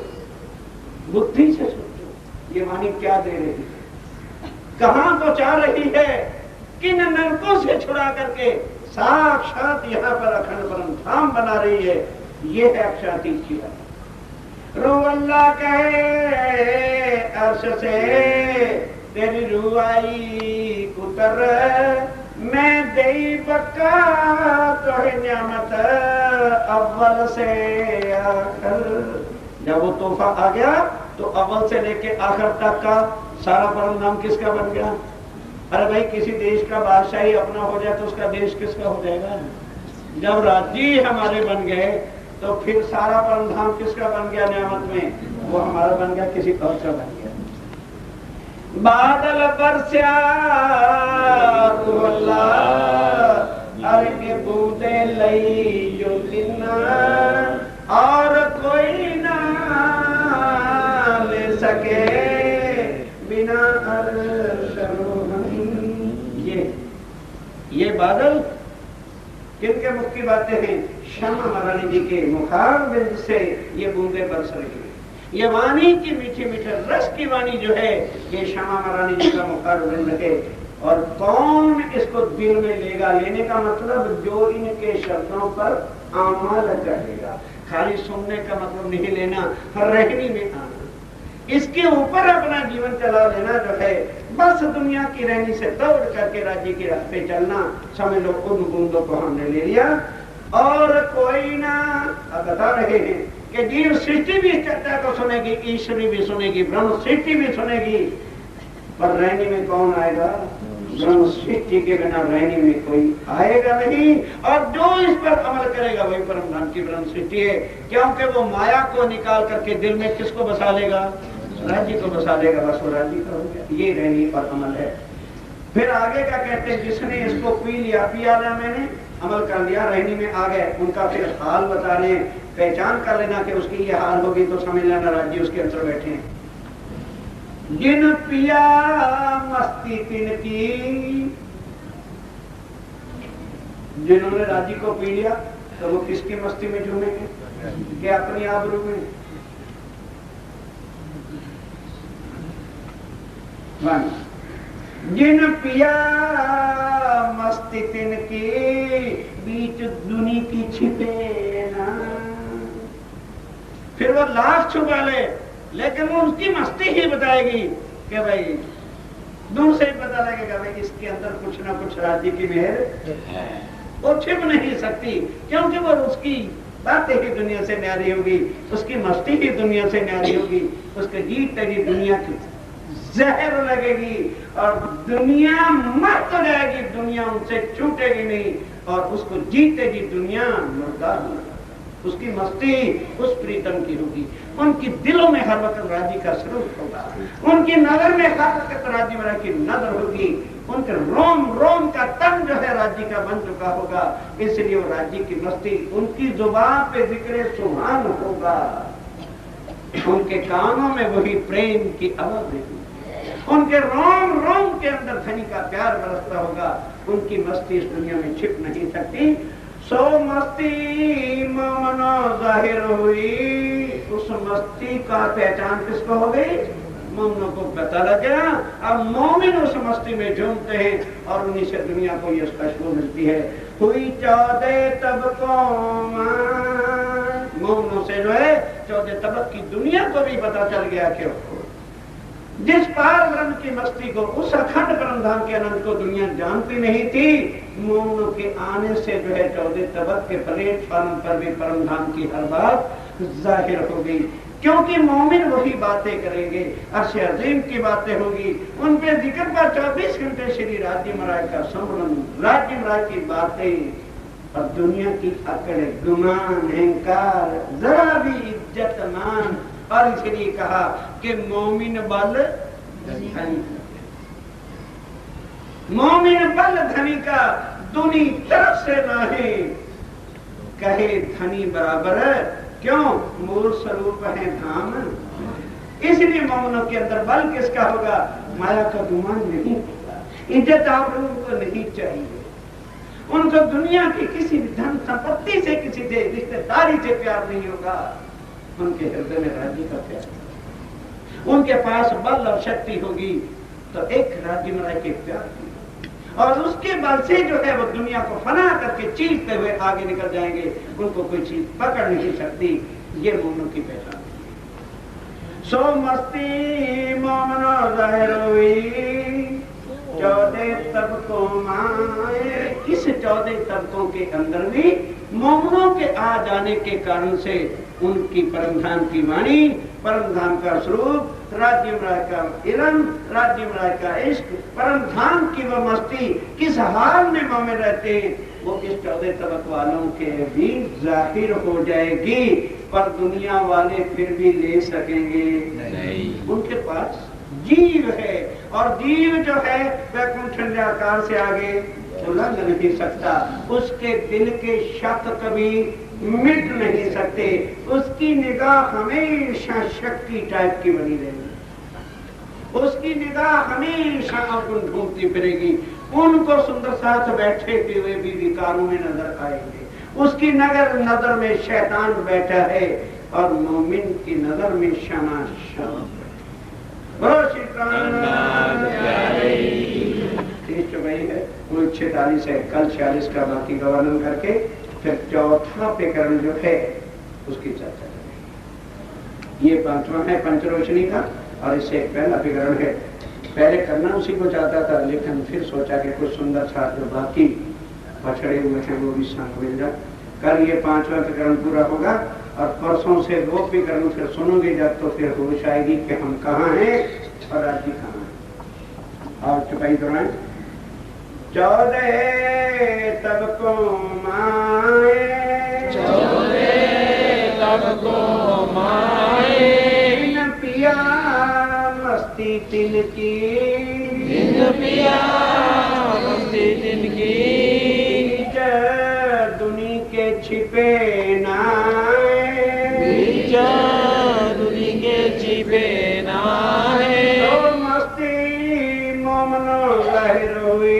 बुद्धि से सोचो, ये वाणी क्या दे रही है, कहां पहुंचा रही है, किन नरकों से छुड़ा करके साक्षात यहाँ पर अखंड परम धाम बना रही है। ये है अक्षातीत की बात। रूह अल्लाह कहे अर्श से तेरी रूह आई उतर, मैं देई बक्का तो है न्यामत अव्वल से आखिर। जब वो तोहफा आ गया तो अव्वल से लेके आखिर तक का सारा परम नाम किसका बन गया? अरे भाई किसी देश का बादशाही अपना हो जाए तो उसका देश किसका हो जाएगा? जब राज्य हमारे बन गए तो फिर सारा परम धाम किसका बन गया? नियामत में वो हमारा बन गया, किसी और का बन गया। बादल बरसा अरे के बूंदे लई जो लिना, और कोई ना ले सके बिना अर्श। ये बादल किनके मुख की बातें हैं? श्यामा महारानी जी के मुखारबिंद से ये बूंदे बरस रही है। ये वाणी की मीठी मीठी रस की वाणी जो है, ये श्यामा महारानी जी का मुखारबिंद है। और कौन इसको दिल में लेगा? लेने का मतलब जो इनके शब्दों पर अमल करेगा। खाली सुनने का मतलब नहीं लेना, रहनी में आना, इसके ऊपर अपना जीवन चला लेना जो है। बस दुनिया की रहनी से दौड़ करके राज्य की राह पे चलना, समझ लो उन बूंदों को हमने ले लिया। और कोई ना, अब बता रहे हैं कि जीव सृष्टि भी इस चर्चा को सुनेगी, ईश्वरी भी सुनेगी, ब्रह्म सृष्टि भी सुनेगी, पर रहनी में कौन आएगा? ब्रह्म सृष्टि के बिना रहनी में कोई आएगा नहीं। और जो इस पर अमल करेगा वही परम धाम की ब्रह्म सृष्टि है, क्योंकि वो माया को निकाल करके दिल में किसको बसा लेगा? राज्य को बसा लेगा। बस वो राज्य का हो गया। ये रहनी पर अमल है। फिर आगे क्या कहते हैं? जिसने इसको पी लिया, पिया लिया मैंने, अमल कर लिया, रहनी में आ गए, उनका फिर हाल बताने, पहचान कर लेना कि उसकी ये हाल होगी तो समझ लेना राज्य उसके अंदर बैठे हैं। जिन पिया मस्ती तिनकी, जिन्होंने राज्य को पी लिया तो वो किसकी मस्ती में झूमेंगे? कि अपनी आबरू में? जिन पिया मस्ती तिनकी, बीच दुनी की छिपे ना। फिर वो लाख छुपा ले, लेकिन वो उसकी मस्ती ही बताएगी कि भाई दूर से ही पता लगेगा भाई इसके अंदर कुछ ना कुछ राज्य की मेहर है। वो छिप नहीं सकती, क्योंकि वो उसकी बातें ही दुनिया से न्यारी होगी, उसकी मस्ती ही दुनिया से न्यारी होगी, उसके जीत तेरी दुनिया की जहर लगेगी और दुनिया मस्त हो जाएगी, दुनिया उनसे छूटेगी नहीं और उसको जीते जी दुनिया मुर्दार होगी। उसकी मस्ती उस प्रीतम की होगी, उनकी दिलों में हर वक्त राज्य का स्वरूप होगा, उनकी नजर में हर वक्त राज्य में की नजर होगी, उनके रोम रोम का तन जो है राज्य का बन चुका होगा। इसलिए वो राज्य की मस्ती उनकी जुबान पे जिक्र सुभान होगा, उनके कानों में वही प्रेम की आवाज होगी, उनके रोम रोम के अंदर धनी का प्यार बरसता होगा। उनकी मस्ती इस दुनिया में छिप नहीं सकती। सो मस्ती मौनो जाहिर हुई, उस मस्ती का पहचान किसको हो गई? मोमिनों को पता लग गया। अब मोमिन उस मस्ती में झूमते हैं और उन्हीं से दुनिया को ये खुशबू मिलती है। हुई 14 तबकों, मोमिनों से जो है 14 तबक की दुनिया को भी पता चल गया। क्यों? जिस पार ब्रह्म की मस्ती को, उस अखंड परमधाम के आनंद को दुनिया जानती नहीं थी, मोमिनों के आने से जो है 14 तबक के प्लेटफॉर्म पर भी परमधाम की हर बात जाहिर हो गई। क्योंकि मोमिन वही बातें करेंगे, अर्श अजीम की बातें होगी, उन पे जिक्र पर 24 घंटे श्री राज्य महाराज का संबंध, राज्य महाराज की बातें और दुनिया की अकड़, गुमान, अहंकार, जरा भी इज्जत मान। और इसलिए कहा कि मोमिन बल धनी, मोमिन बल धनी का दूनी तरफ से रहे, कहे धनी बराबर है। क्यों? मूल स्वरूप है धाम। इसलिए मोमिनों के अंदर बल किसका होगा? माया का गुमान नहीं होगा, इज्जत आबरू को नहीं चाहिए, उनको दुनिया की किसी भी धन संपत्ति से, किसी से रिश्तेदारी से प्यार नहीं होगा, उनके हृदय में राज्य का प्यार। उनके पास बल और शक्ति होगी तो एक राज्य में के प्यार की, और उसके बल से जो है वो दुनिया को फना करके चीरते हुए आगे निकल जाएंगे, उनको कोई चीज पकड़ नहीं सकती। ये मोमिनों की पहचान। सो मस्ती मोमनो जाहिर हुई 14 तबकों में। इस 14 तबकों के अंदर भी मोमिनों के आ जाने के कारण से उनकी परमधाम की वाणी, परमधाम का स्वरूप, राज्य महाराज का इल्म, राज्य महाराज का इश्क, परमधाम की वो मस्ती किस हाल में मोमिन रहते हैं वो इस 14 तबक वालों के भी जाहिर हो जाएगी। पर दुनिया वाले फिर भी ले सकेंगे नहीं, उनके पास जीव है और जीव जो है वैकुंठ आकार से आगे उलंघ नहीं सकता, उसके दिल के शक कभी मिट नहीं सकते, उसकी निगाह हमेशा शक्ति टाइप की बनी रहेगी, उसकी निगाह हमेशा अवगुण ढूंढती फिरेगी। उनको सुंदर साथ बैठे हुए भी विकारों में नजर आएंगे। उसकी नजर में शैतान बैठा है और मोमिन की नजर में शनाशाह। बोलो श्री कृष्ण। वही है वो 46 है, कल 46 का बाकी का वर्णन करके फिर चौथा प्रकरण जो है उसकी चर्चा करेंगे। ये 5वां है पंचरोशनी का और इससे एक पहला प्रकरण है। पहले करना उसी को चाहता था, लेकिन फिर सोचा कि कुछ सुंदर छात्र बाकी पछड़े हुए हैं वो भी संग मिल जाए। कल ये 5वां प्रकरण पूरा होगा और परसों से 2 प्रकरण फिर सुनोगे जब, तो फिर होश आएगी कि हम कहाँ हैं और राज्य कहाँ है। और चुपाई दौरान 14 तब को माए, 14 तब को माए, बिन पिया मस्ती तिनकी, बिन पिया मस्ती तिनकी, बीच दुनी के छिपे नाए, बीच दुनी के छिपे नाए, तो मस्ती मोमनो लहरोई,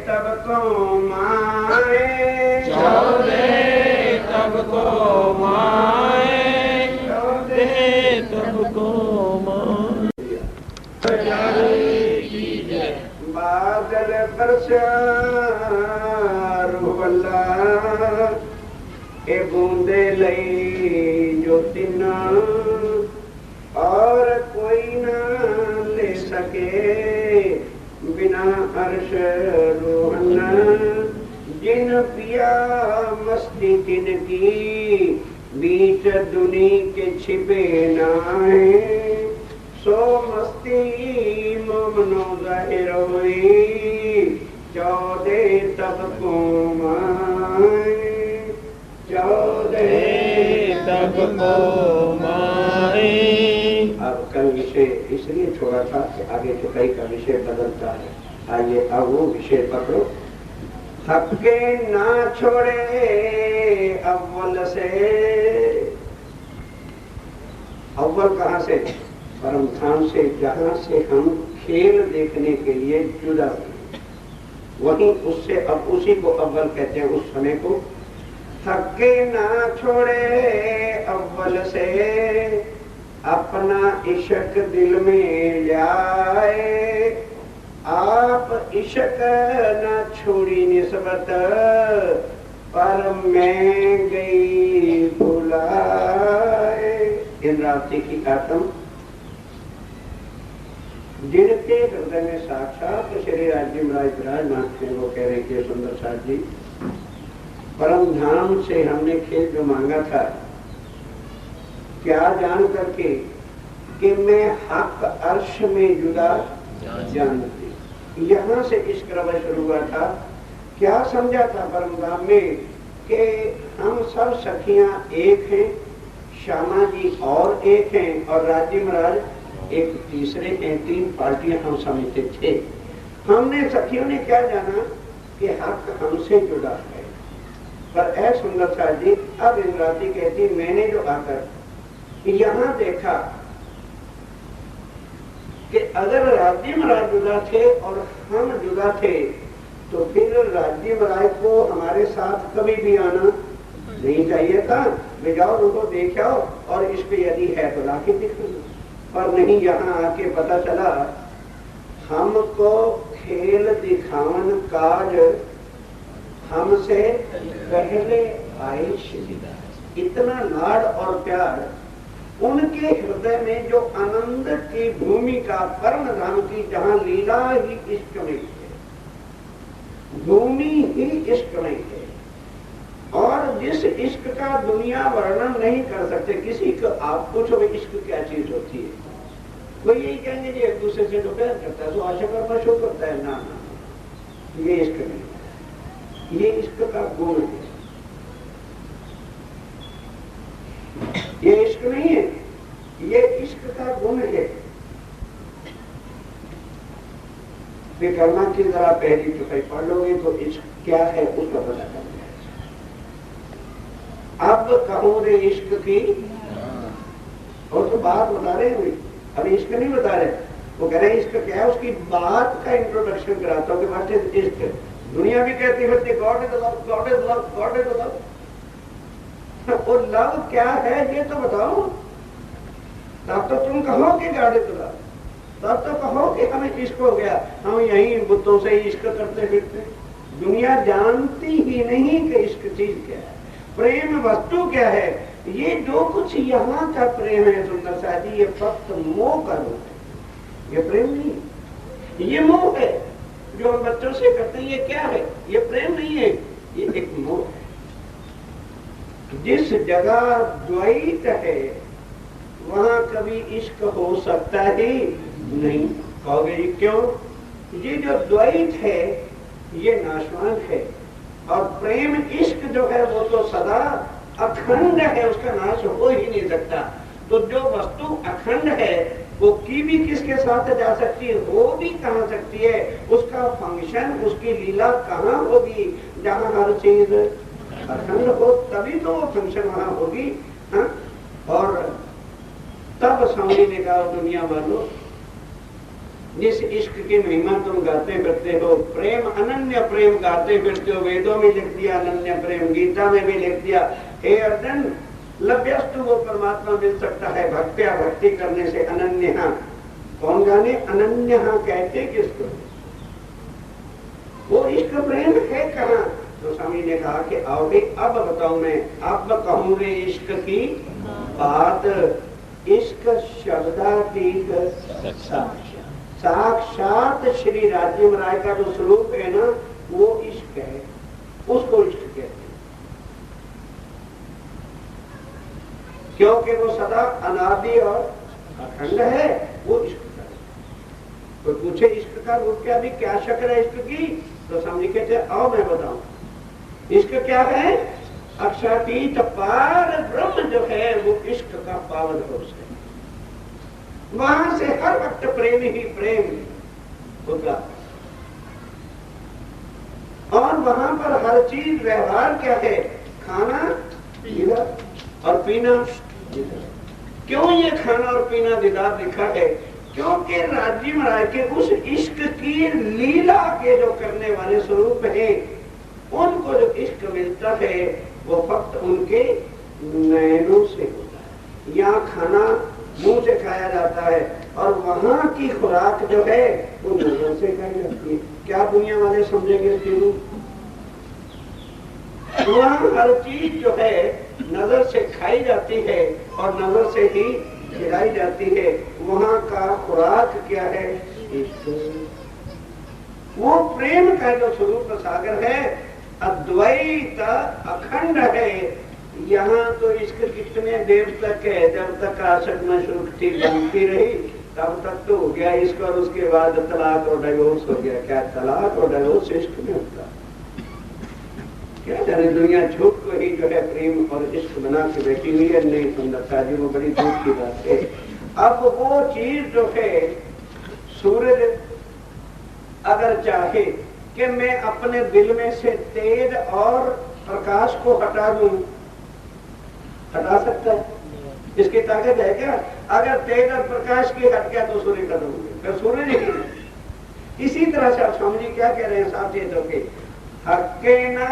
तब को माए, 14 तब को माए, 14 तब को माए। बादल बरसा रूहल्ला ए बूंदे लई जो तिना और कोई ना ले सके बिना अर्श रोहन, जिन पिया मस्ती तिनकी, बीच दुनी के छिपे नाए, सो मस्ती मोमनो जाहिर हुई, 14 तब को माए, 14 तब को माए। अब कल विषय इसलिए छोड़ा था कि आगे चुकाई का विषय बदलता है। आइए अब वो विषय पकड़ो। थके ना छोड़े अव्वल से, अव्वल कहाँ से? परम धाम से, जहाँ से हम खेल देखने के लिए जुदा हुए, वहीं उससे अब उसी को अव्वल कहते हैं, उस समय को। थके ना छोड़े अव्वल से, अपना इश्क दिल में लाए, आप इश्क न छोड़ी निस्बत, पर मैं गई भुलाए। इंद्रावती की आत्म जिनके हृदय में साक्षात श्री राज्य महाराज विराजमान थे, वो कह रहे थे सुंदर साथ जी, परम धाम से हमने खेल जो मांगा था, क्या जान करके कि मैं हक अर्श में जुदा जानती। यहाँ से इश्क रवा शुरू हुआ था। क्या समझा था परम धाम में कि हम सब सखियां एक हैं, श्यामा जी और एक हैं और राज्य महाराज एक तीसरे हैं। 3 पार्टियां हम समझते थे। हमने सखियों ने क्या जाना कि हक हमसे जुड़ा है। पर ऐ सुंदर साथ जी, अब इंद्रावती कहती, मैंने जो आकर यहाँ देखा कि अगर राज्य महाराज जुदा थे और हम जुदा थे, तो फिर राज्य महाराज को हमारे साथ कभी भी आना नहीं चाहिए था। वे जाओ उनको देख आओ और इस पे यदि है तो लाके दिखो। पर नहीं, यहाँ आके पता चला हमको खेल दिखावन काज हमसे पहले आए। इतना लाड और प्यार उनके हृदय में, जो आनंद की भूमिका परम धाम की, जहाँ लीला ही इश्क में है, भूमि ही इश्क में है, और जिस इश्क का दुनिया वर्णन नहीं कर सकते। किसी को आप पूछो इश्क क्या चीज होती है, वो यही कहेंगे जी एक दूसरे से तो प्यार करता है, तो आशा करना शुरू करता है। ना ना, ये इश्क नहीं, ये इश्क का गुण है, ये इश्क नहीं है, ये इश्क का गुण है। विकर्मा की जरा पहली चुपाई पढ़ लोगे तो इश्क क्या है उसका पता चल जाएगा। अब कहूं रे इश्क की, और तुम बात बता रहे हैं, अभी इश्क नहीं बता रहे। वो कह रहे हैं इश्क क्या है, उसकी बात का इंट्रोडक्शन कराता हूँ कि व्हाट इज इश्क। दुनिया भी कहती है God is love, God is love, God is love. वो लव क्या है ये तो बताओ, तब तो तुम कहो कि गॉड इज लव, तब तो कहो कि हमें इश्क हो गया। हम यही बुतों से इश्क करते फिरते। दुनिया जानती ही नहीं कि इश्क चीज क्या है, प्रेम वस्तु क्या है। ये जो कुछ यहाँ का प्रेम है सुंदर सा जी, ये फक्त मोह का रूप है, ये प्रेम नहीं है, ये मोह है जो हम बच्चों से करते हैं। ये क्या है, ये प्रेम नहीं है, ये एक मोह है। जिस जगह द्वैत है वहां कभी इश्क हो सकता ही नहीं। कहोगे ये क्यों? ये जो द्वैत है ये नाशवान है, और प्रेम इश्क जो है वो तो सदा अखंड है, उसका नाश हो ही नहीं सकता। तो जो वस्तु अखंड है वो की भी किसके साथ जा सकती है, हो भी कहाँ सकती है, उसका फंक्शन, उसकी लीला कहाँ होगी? जहाँ हर चीज अखंड हो तभी तो वो फंक्शन वहां होगी। हाँ? और तब स्वामी ने कहा दुनिया वालों, जिस इश्क की महिमा तुम गाते फिरते हो, प्रेम अनन्य प्रेम गाते फिरते हो, वेदों में लिख दिया अनन्य प्रेम, गीता में भी लिख दिया, हे अर्जुन लभ्यस्तु वो परमात्मा मिल सकता है भक्त्या, भक्ति करने से। अनन्य कौन गाने? अनन्य कहते किसको? वो इश्क प्रेम है कहाँ? तो स्वामी ने कहा कि आओ भाई अब बताऊं मैं, अब कहूं रे इश्क की बात। इश्क शब्दातीत साक्षात श्री राजीव राय का जो स्वरूप है ना, वो इश्क है, उसको इश्क कहते हैं। क्योंकि वो सदा अनादि और अखंड है, वो इश्क का है। तो पूछे इश्क का रूप क्या, भी क्या शक्ल है इश्क की? तो समझ कहते आओ मैं बताऊं इश्क क्या है। अक्षातीत पार ब्रह्म जो है वो इश्क का पावन पुरुष है। वहां से हर वक्त प्रेम ही प्रेम होगा, और वहां पर हर चीज व्यवहार क्या है, खाना पीना और पीना। क्यों ये खाना और पीना दीदार लिखा है? क्योंकि राजीव राय के उस इश्क की लीला के जो करने वाले स्वरूप है, उनको जो इश्क मिलता है वो फक्त उनके नैनों से होता है। यहाँ खाना मुंह से खाया जाता है और वहां की खुराक जो है वो नजर से खाई जाती है। क्या दुनिया वाले समझेंगे इसके रूप? वहां हर चीज जो है नजर से खाई जाती है और नजर से ही खिलाई जाती है। वहां का खुराक क्या है? वो प्रेम का जो स्वरूप सागर है, अद्वैत अखंड है। यहाँ तो इसके कितने देर तक है, जब तक आसक्त में सुखती बनती रही तब तक तो हो गया इसका, और उसके बाद तलाक और डाइवोर्स हो गया। क्या तलाक और डाइवोर्स इश्क में होता? क्या जाने दुनिया झूठ को ही जो है प्रेम और इश्क बना के बैठी हुई है। नहीं सुंदरता जी, वो बड़ी दुख की बात है। अब वो चीज जो है, सूरज अगर चाहे कि मैं अपने दिल में से तेज और प्रकाश को हटा दूं, हटा सकता है? इसकी ताकत है क्या? अगर तेज और प्रकाश की हट गया तो सूर्य खत्म हो गया, फिर सूर्य नहीं। इसी तरह से आप स्वामी जी क्या कह रहे हैं साथ चीजों के, हक्के ना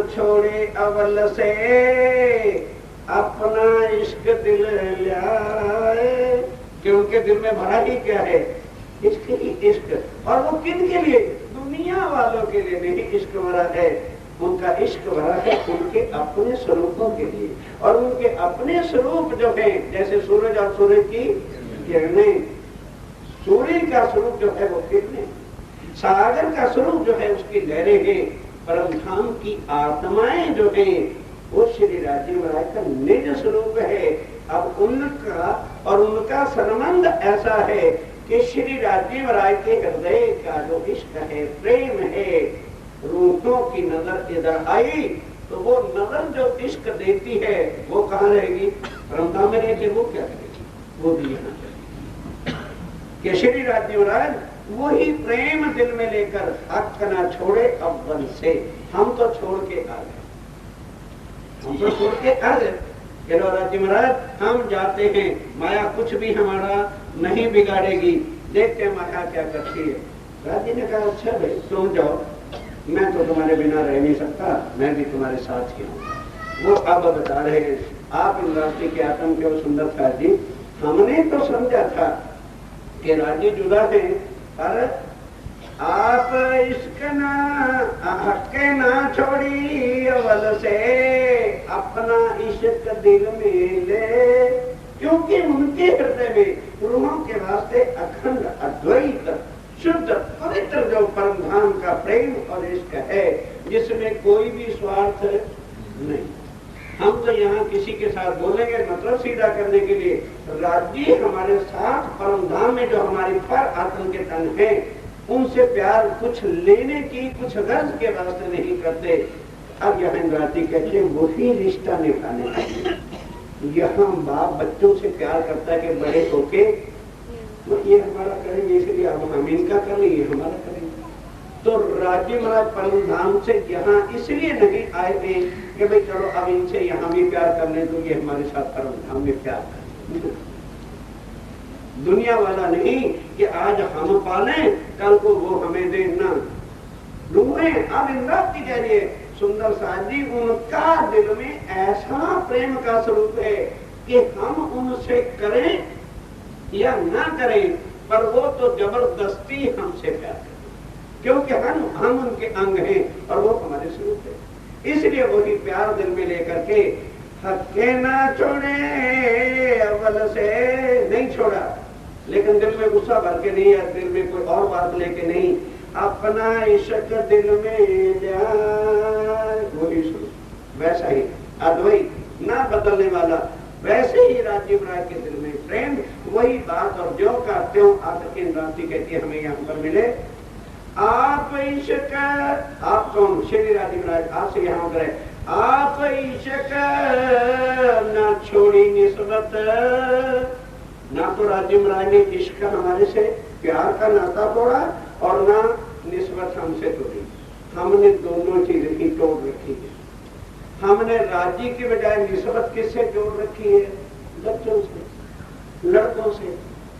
छोड़े अवल से अपना इश्क दिल लाए। क्योंकि दिल में भरा ही क्या है? इश्क ही इश्क। और वो किन के लिए? दुनिया वालों के लिए नहीं इश्क भरा है, उनका इश्क भरा है उनके अपने स्वरूपों के लिए। और उनके अपने स्वरूप जो है, जैसे सूरज और सूरज की किरणें, सूर्य का स्वरूप जो है वो किरणें, सागर का स्वरूप जो है उसकी लहरें हैं, परम धाम की आत्माएं जो है वो श्री राजीव राय का निज स्वरूप है। अब उनका और उनका संबंध ऐसा है कि श्री राजीव राय के हृदय का जो इश्क है, प्रेम है, रूपों की नजर इधर आई तो वो नजर जो इश्क देती है वो कहाँ रहेगी? परमधाम में रहती, वो क्या करेगी? वो भी यहाँ कि श्री राजीव राय वही प्रेम दिल में लेकर हक ना छोड़े अव्वल से। हम तो छोड़ के आ गए, हम तो छोड़ के आ गए, कि लो राजी महाराज हम जाते हैं, माया कुछ भी हमारा नहीं बिगाड़ेगी, देखते माया क्या करती है। राजी ने कहा अच्छा भाई तुम जाओ, मैं तो तुम्हारे बिना रह नहीं सकता, मैं भी तुम्हारे साथ ही हूँ। वो अब बता रहे हैं, आप इंद्रावती के आत्म के सुंदर था जी, हमने तो समझा था कि राजी जुदा है, पर आप इसका ना हक ना छोड़ी अवल से अपना इश्क दिल में ले, क्योंकि उनके हृदय में रूहों के वास्ते अखंड अद्वैत शुद्ध पवित्र जो परम धाम का प्रेम और इश्क है, जिसमें कोई भी स्वार्थ नहीं। हम तो यहाँ किसी के साथ बोलेंगे मतलब सीधा करने के लिए, राजी हमारे साथ परम धाम में जो हमारी पर आत्म के तन है, उनसे प्यार कुछ लेने की, कुछ गर्ज के वास्ते नहीं करते। अब यहाँ इंद्रावती कहते वही रिश्ता निभाने का। यहाँ बाप बच्चों से प्यार करता है कि बड़े होके तो ये हमारा करेंगे, इसलिए अब हम इनका कर लेंगे, हमारा करेंगे। तो राजी महाराज परम धाम से यहाँ इसलिए नहीं आए थे कि भाई चलो अब इनसे यहाँ भी प्यार कर ले, तो ये हमारे साथ परम धाम में प्यार करें। दुनिया वाला नहीं कि आज हम पालें कल को वो हमें दे, ना ढूंढे। अब इंद्रावती कह रही है सुंदर साजी, उनका दिल में ऐसा प्रेम का स्वरूप है कि हम उनसे करें या ना करें, पर वो तो जबरदस्ती हमसे प्यार करें, क्योंकि हम उनके अंग हैं और वो हमारे स्वरूप है। इसलिए वही प्यार दिल में लेकर के हके ना छोड़े अव्वल से, नहीं छोड़ा, लेकिन दिल में गुस्सा भर के नहीं, या दिल में कोई और बात लेके नहीं, अपना इश्क दिल में जाए, वही स्वरूप वैसा ही अद्वैत ना बदलने वाला, वैसे ही राजीव राय के दिल में प्रेम, वही बात और जो का त्यों आकर के इंद्रावती कहती है हमें यहाँ पर मिले। आप इश्क, आप कौन? श्री राजीव राय आपसे यहाँ करे, आप इश्क ना छोड़ी निस्बत, ना तो राजीव राय ने इश्क हमारे से प्यार का नाता तोड़ा और ना निस्बत हमसे तोड़ी। हमने दोनों चीजें ही तोड़ रखी है। हमने राजी की बजाय निस्बत किससे जोड़ रखी है? बच्चों से, लड़कों से,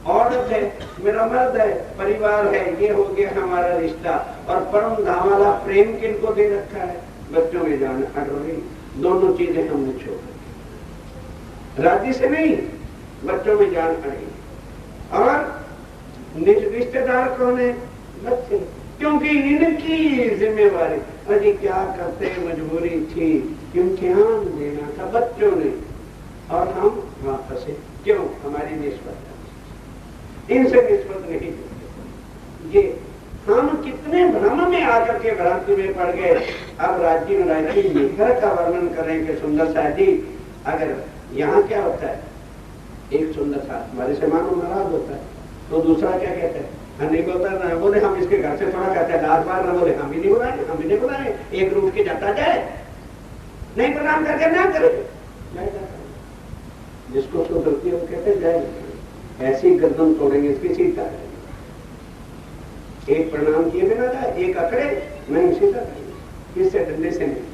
औरत है, मेरा मर्द है, परिवार है, ये हो गया हमारा रिश्ता। और परम धाम वाला प्रेम किनको दे रखा है? बच्चों में जान अड़ रही, दोनों चीजें हमने छोड़ रखी। राजी से नहीं, बच्चों में जान अड़ी। और निज रिश्तेदार कौन है? बच्चे, क्योंकि इनकी जिम्मेवारी, अरे क्या करते, मजबूरी थी, इम्तिहान देना था बच्चों ने, और हम वापस है, क्यों? हमारी निस्बत, इनसे निस्बत नहीं करते। ये हम कितने भ्रम में आकर के भ्रांति में पड़ गए। अब राजीव राय की मेहर का वर्णन करें कि सुंदर सा जी, अगर यहाँ क्या होता है, एक सुंदर सा हमारे से मानो नाराज होता है तो दूसरा क्या कहता है? नहीं बोलता, ना बोले हम इसके घर से थोड़ा कहते हैं, लास्ट बार ना बोले हम भी नहीं बुलाए, हम भी नहीं बुलाए, एक रूठ के जाता जाए, नहीं प्रणाम करके ना करे, जिसको उसको गलती है वो कहते जाए, ऐसी गर्दन तोड़ेंगे इसकी सीधा है। एक प्रणाम किए बिना जाए, एक अकड़े नहीं, सीधा किससे? डंडे से नहीं।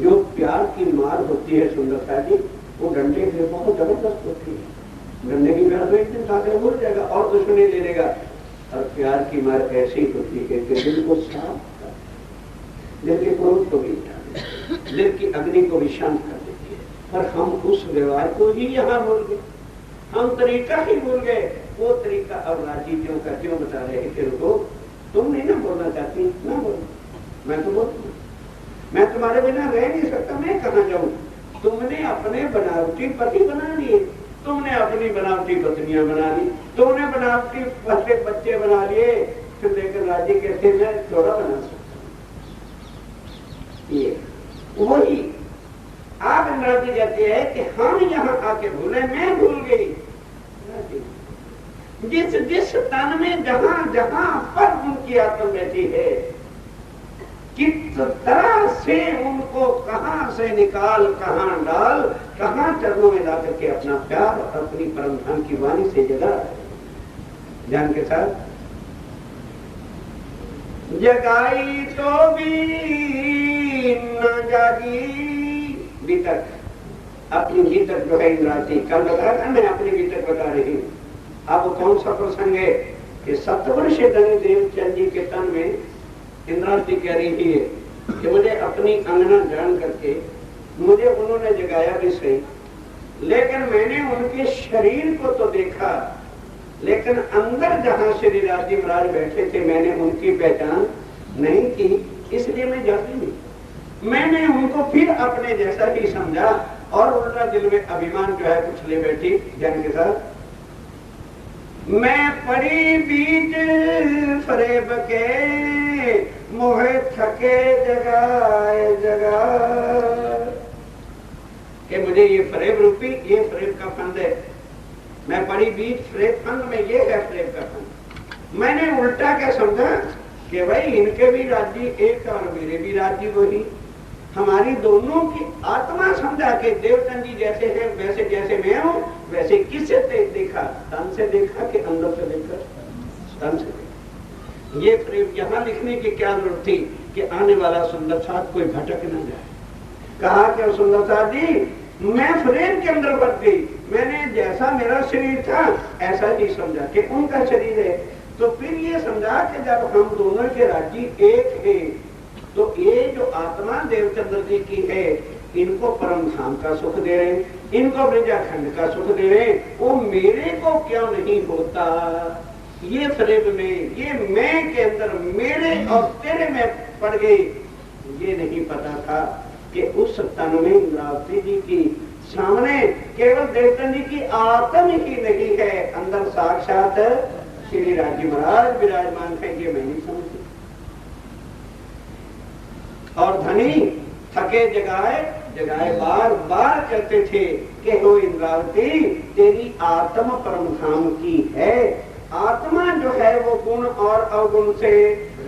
जो प्यार की मार होती है सुंदरता जी, वो डंडे से बहुत जबरदस्त होती है। डंडे की मार तो एक दिन खाकर भूल जाएगा और दुश्मनी ले लेगा, और प्यार की मार ऐसी होती है कि दिल को साफ कर, दिल के क्रोध को भी उठा, दिल की अग्नि को भी शांत कर देती है। पर हम उस व्यवहार को ही यहाँ भूल गए, हम तरीका ही भूल गए। वो तरीका अब राजीव का क्यों बता रहे हैं? को तुम नहीं ना बोलना चाहती, ना बोलो, मैं तो बोलूँ, मैं तुम्हारे बिना रह नहीं सकता, मैं कहाँ जाऊँ? तुमने अपने बनावटी पति बना लिए, तुमने अपनी बनावटी पत्नियां बना ली, तुमने बनावटी बच्चे बना लिए, फिर लेकर राजी कहते मैं थोड़ा बना सकता हूँ। ये वही आप इंद्रावती कहती है कि हम यहाँ आके भूले, मैं भूल गई। जिस जिस तन में जहां जहां पर उनकी आत्मा बैठी है, किस तरह से उनको कहां से निकाल कहां डाल, कहां चरणों में ला करके अपना प्यार अपनी परम धाम की वाणी से जगा ध्यान के साथ। जगाई तो भी न जागी, बीतक, अपनी बीतक जो है इंद्रावती, कल बताया था मैं अपनी बीतक बता रही हूँ। अब कौन सा प्रसंग है कि सप्तवर्ष धनी देवचंद जी के तन में इंद्रावती कह रही है कि मुझे अपनी अंगना जान करके मुझे उन्होंने जगाया भी सही, लेकिन मैंने उनके शरीर को तो देखा, लेकिन अंदर जहां श्री राजी महाराज बैठे थे मैंने उनकी पहचान नहीं की, इसलिए मैं जाती नहीं। मैंने उनको फिर अपने जैसा ही समझा और उल्टा दिल में अभिमान जो है कुछ ले बैठी जन के साथ। मैं पड़ी बीच फरेब के मोहे थके जगाए जगा, कि मुझे ये फरेब रूपी, ये फरेब का फंद है, मैं पड़ी बीच फरेब फंद में, ये है फरेब का फंद। मैंने उल्टा क्या समझा कि भाई इनके भी राज्य एक और मेरे भी राज्य वही, हमारी दोनों की आत्मा समझा के देवचंद जी जैसे हैं वैसे जैसे मैं हूँ वैसे किससे देखा, तन से देखा कि अंदर से देखा, तन से देखा। ये प्रेम यहाँ लिखने की क्या जरूरत थी कि आने वाला सुंदर साथ कोई भटक न जाए। कहा कि सुंदर साथ जी मैं फ्रेम के अंदर बच गई, मैंने जैसा मेरा शरीर था ऐसा ही समझा कि उनका शरीर है। तो फिर ये समझा कि जब हम दोनों के राज्य एक है तो ये जो आत्मा देवचंद्र जी की है इनको परम धाम का सुख दे रहे, इनको ब्रजाखंड का सुख दे रहे, वो मेरे को क्यों नहीं होता। ये फरेब में, ये मैं के अंदर मेरे और तेरे में पड़ गई। ये नहीं पता था कि उस तन में इंद्रावती जी की सामने केवल देवचंद जी की आत्म ही नहीं है, अंदर साक्षात श्री राजी महाराज विराजमान है। ये मैं नहीं समझती। और धनी थके जगाए जगाए बार बार कहते थे कि हो इंद्रावती तेरी आत्मा परम धाम की है। आत्मा जो है वो गुण और अवगुण से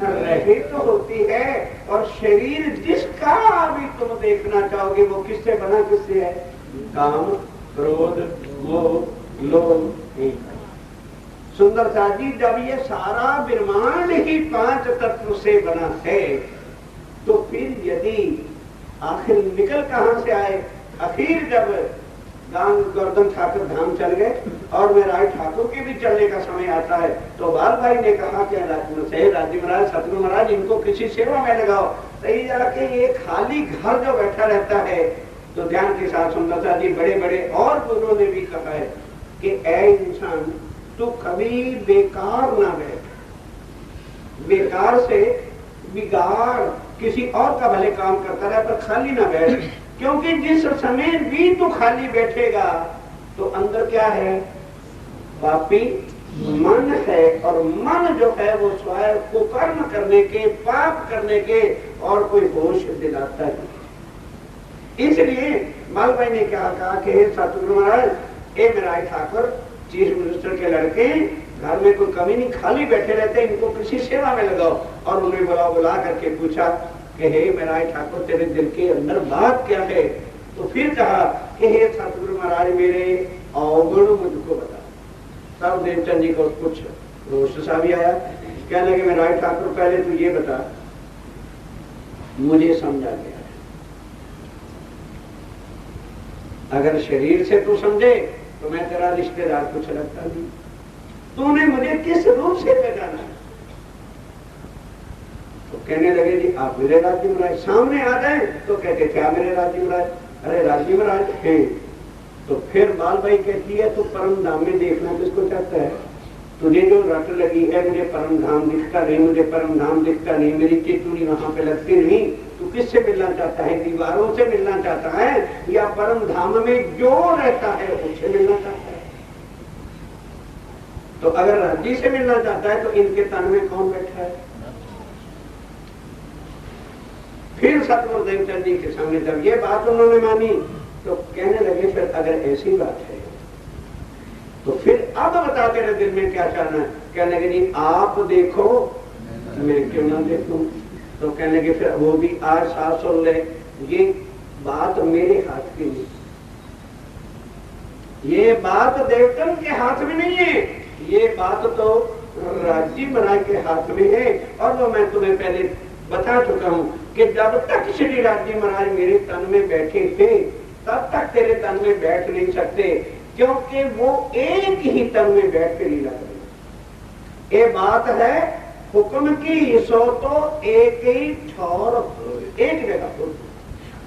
रहित तो होती है, और शरीर जिसका भी तुम देखना चाहोगे वो किससे बना, किससे है, काम क्रोध मोह लोभ। सुंदर सा जी जब ये सारा ब्रह्मांड ही 5 तत्व से बना है तो फिर यदि आखिर निकल कहां से आए। आखिर जब गोवर्धन ठाकुर धाम चल गए और मैं राय ठाकुर के भी चलने का समय आता है तो बाल भाई ने कहा कि राजी महाराज सतगुरु महाराज इनको किसी सेवा में लगाओ। सही जाके ये खाली घर जो बैठा रहता है तो ध्यान के साथ सुंदरता जी बड़े बड़े और बुजुर्गों ने भी कहा है कि ऐ इंसान तू कभी बेकार ना बैठ, बेकार से बिगाड़ किसी और का भले काम करता रहे पर खाली ना बैठ, क्योंकि जिस समय भी तू खाली बैठेगा तो अंदर क्या है, पापी मन है, और मन जो है वो स्वयं कुकर्म करने के, पाप करने के और कोई होश दिलाता है। इसलिए माल भाई ने क्या कहा कि सतगुरु महाराज ए मेरा ठाकुर चीफ मिनिस्टर के लड़के घर में कोई कमी नहीं, खाली बैठे रहते, इनको किसी सेवा में लगाओ। और उन्हें बुला करके पूछा कि हे मेरा ठाकुर तेरे दिल के अंदर बात क्या है। तो फिर कहा कि हे सतगुरु महाराज मेरे अवगुण मुझको बता। तब देवचंद जी को कुछ रोष सा भी आया, कहने लगे मेरा ठाकुर पहले तू ये बता, मुझे समझा गया अगर शरीर से तू समझे तो मैं तेरा रिश्तेदार कुछ लगता नहीं, तूने मुझे किस रूप से पहचाना। तो कहने लगे जी आप मेरे राज्य महाराज, सामने आ जाए तो कहते थे आप मेरे राज्य महाराज, अरे राज्य महाराज हैं। तो फिर बाल भाई कहती है तू परम धाम में देखना किसको चाहता है, तुझे जो रट लगी है मुझे परम धाम दिखता नहीं, मुझे परम धाम दिखता नहीं, मेरी चितुरी वहां पे लगती नहीं, तू किससे मिलना चाहता है, दीवारों से मिलना चाहता है या परम धाम में जो रहता है उससे मिलना चाहता है। तो अगर राज्य से मिलना चाहता है तो इनके तन में कौन बैठा है। फिर सतगुरु देवचंद जी के सामने जब ये बात उन्होंने मानी तो कहने लगे फिर अगर ऐसी बात है तो फिर अब बता तेरे दिल में क्या चाहना है। कहने लगे जी आप देखो मैं क्यों ना देखूं। तो कहने लगे फिर वो भी आज साथ सुन ले, ये बात मेरे हाथ की नहीं, ये बात देवचंद के हाथ में नहीं है, ये बात तो राज्य महाराज के हाथ में है। और वो मैं तुम्हें पहले बता चुका हूं कि जब तक श्री राजी महाराज मेरे तन में बैठे थे तब तक तेरे तन में बैठ नहीं सकते, क्योंकि वो एक ही तन में बैठ कर लीला करेंगे। ये बात है हुक्म की, सो तो एक ही ठौर एक जगह हो।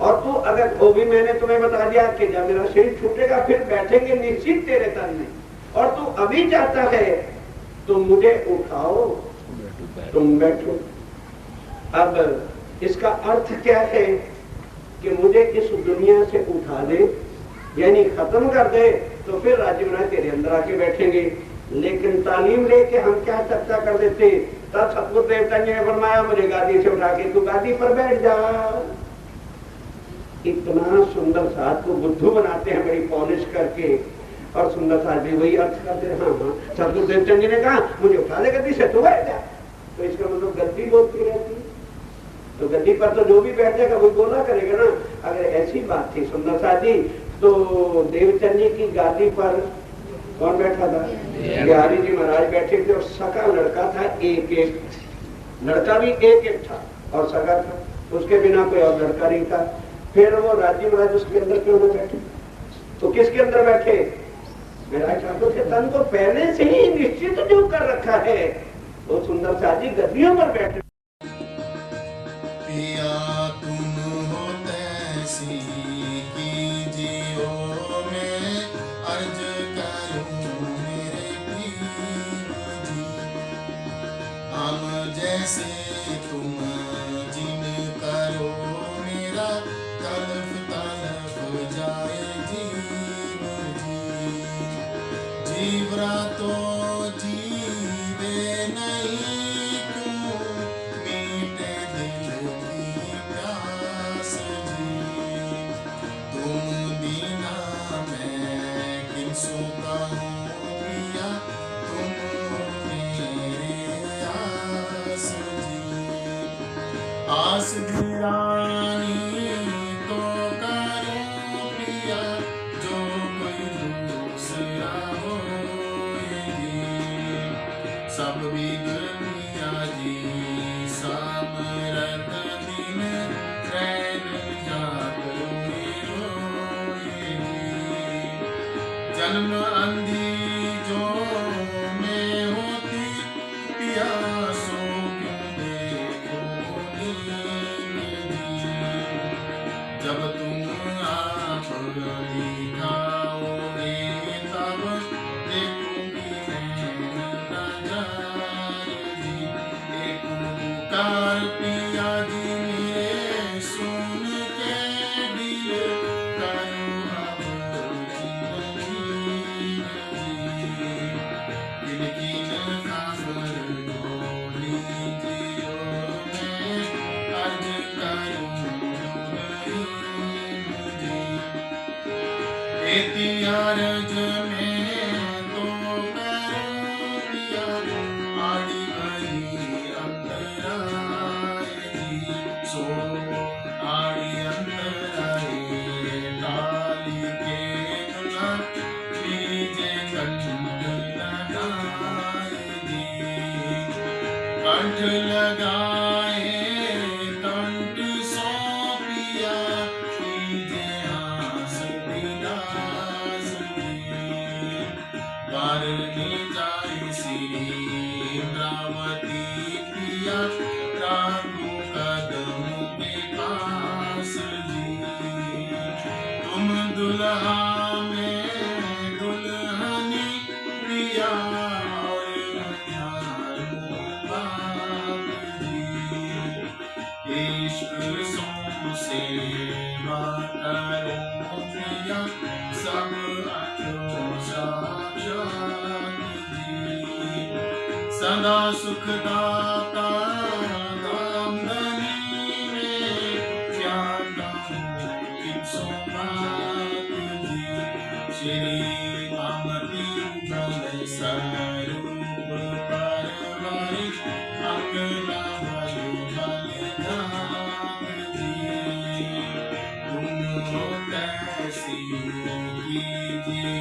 और तू अगर वो भी मैंने तुम्हें बता दिया कि जब मेरा शरीर छूटेगा फिर बैठेंगे निश्चित तेरे तन में, और तू अभी चाहता है तो मुझे उठाओ तुम बैठो। अब इसका अर्थ क्या है कि मुझे इस दुनिया से उठा दे यानी खत्म कर दे तो फिर राजीव राय तेरे अंदर आके बैठेंगे। लेकिन तालीम लेके हम क्या चर्चा कर देते, तब सतगुरु देवता ने फरमाया मुझे गादी से उठा के तू गादी पर बैठ जा। इतना सुंदर साथ को बुद्धू बनाते हैं बड़ी पॉलिश करके, और सुंदर साथ भी वही अर्थ करते हैं। हाँ सतगुरु देवचंद जी ने कहा मुझे उठा ले गद्दी से, तू बैठ जा। तो इसका मतलब गद्दी बोलती रहती है, तो गद्दी पर तो जो भी बैठ जाएगा वो बोला करेगा ना। अगर ऐसी बात थी सुंदर साथ जी, तो देवचंद जी की गादी पर कौन बैठा था? बिहारी जी महाराज बैठे थे, और सका लड़का था, एक एक लड़का भी एक एक था और सगा था, उसके बिना कोई और लड़का नहीं था। फिर वो राजी महाराज उसके अंदर क्यों न बैठे? तो किसके अंदर बैठे? मेरा ठाकुर के तन को पहले से ही निश्चित जो कर रखा है, वो सुंदर साथ जी गद्दियों पर बैठे। पिया तुम हो तैसी कीजियो, मैं अर्ज करूं मेरे पीर जी। हम जैसे तुम जिन करो, मेरा तलफ तलफ जाए जीव जी। जीवरा तो जीवे नहीं, क्यों मीठे दिल की प्यास जी। तुम बिना मैं किसु कहूँ पिया, तुम मेरे आस जी। आस गिरानी तो करो पिया, जो कोई दूसरा होएगी। सब विघ्न पिया जी सामरत दिन, रैन जात रोएगी। जन्म अंधी जो में होती, पिया सो क्यों देखो नींद जी। जब तुम आप दिखाओगे तब देखूंगी मैं नजार जी। एक पुकार पिया जी मेरे सुन के दिल करो अब जिंदगी जी। किन किन खबर ढोली जियो, मैं अर्ज करूं जी। एति अर्ज में तो करो पिया, आड़ी गई अंतराय जी। सो आड़ी अंतराय डाली के दुला, बीजे कंठ लगाए जी। कंठ लगाए कंठ सो पिया, कीजे आस विलास जी। वारनी जाय श्री इंद्रावती पिया, राखो कदम के पास जी। तुम दुल्हा में दुल्हनी पिया, और हजारों बाप जी। इश्क सो सेवा करो पिया, सब अखियों साक्षात जी। सदा सुखदाता धाम धनी में, क्या कहूँ किसो बात जी। श्री कामती उगल स्वरूप परवारित, अंगना भयो बलिदान जी। तुम हो कैसी कीजिए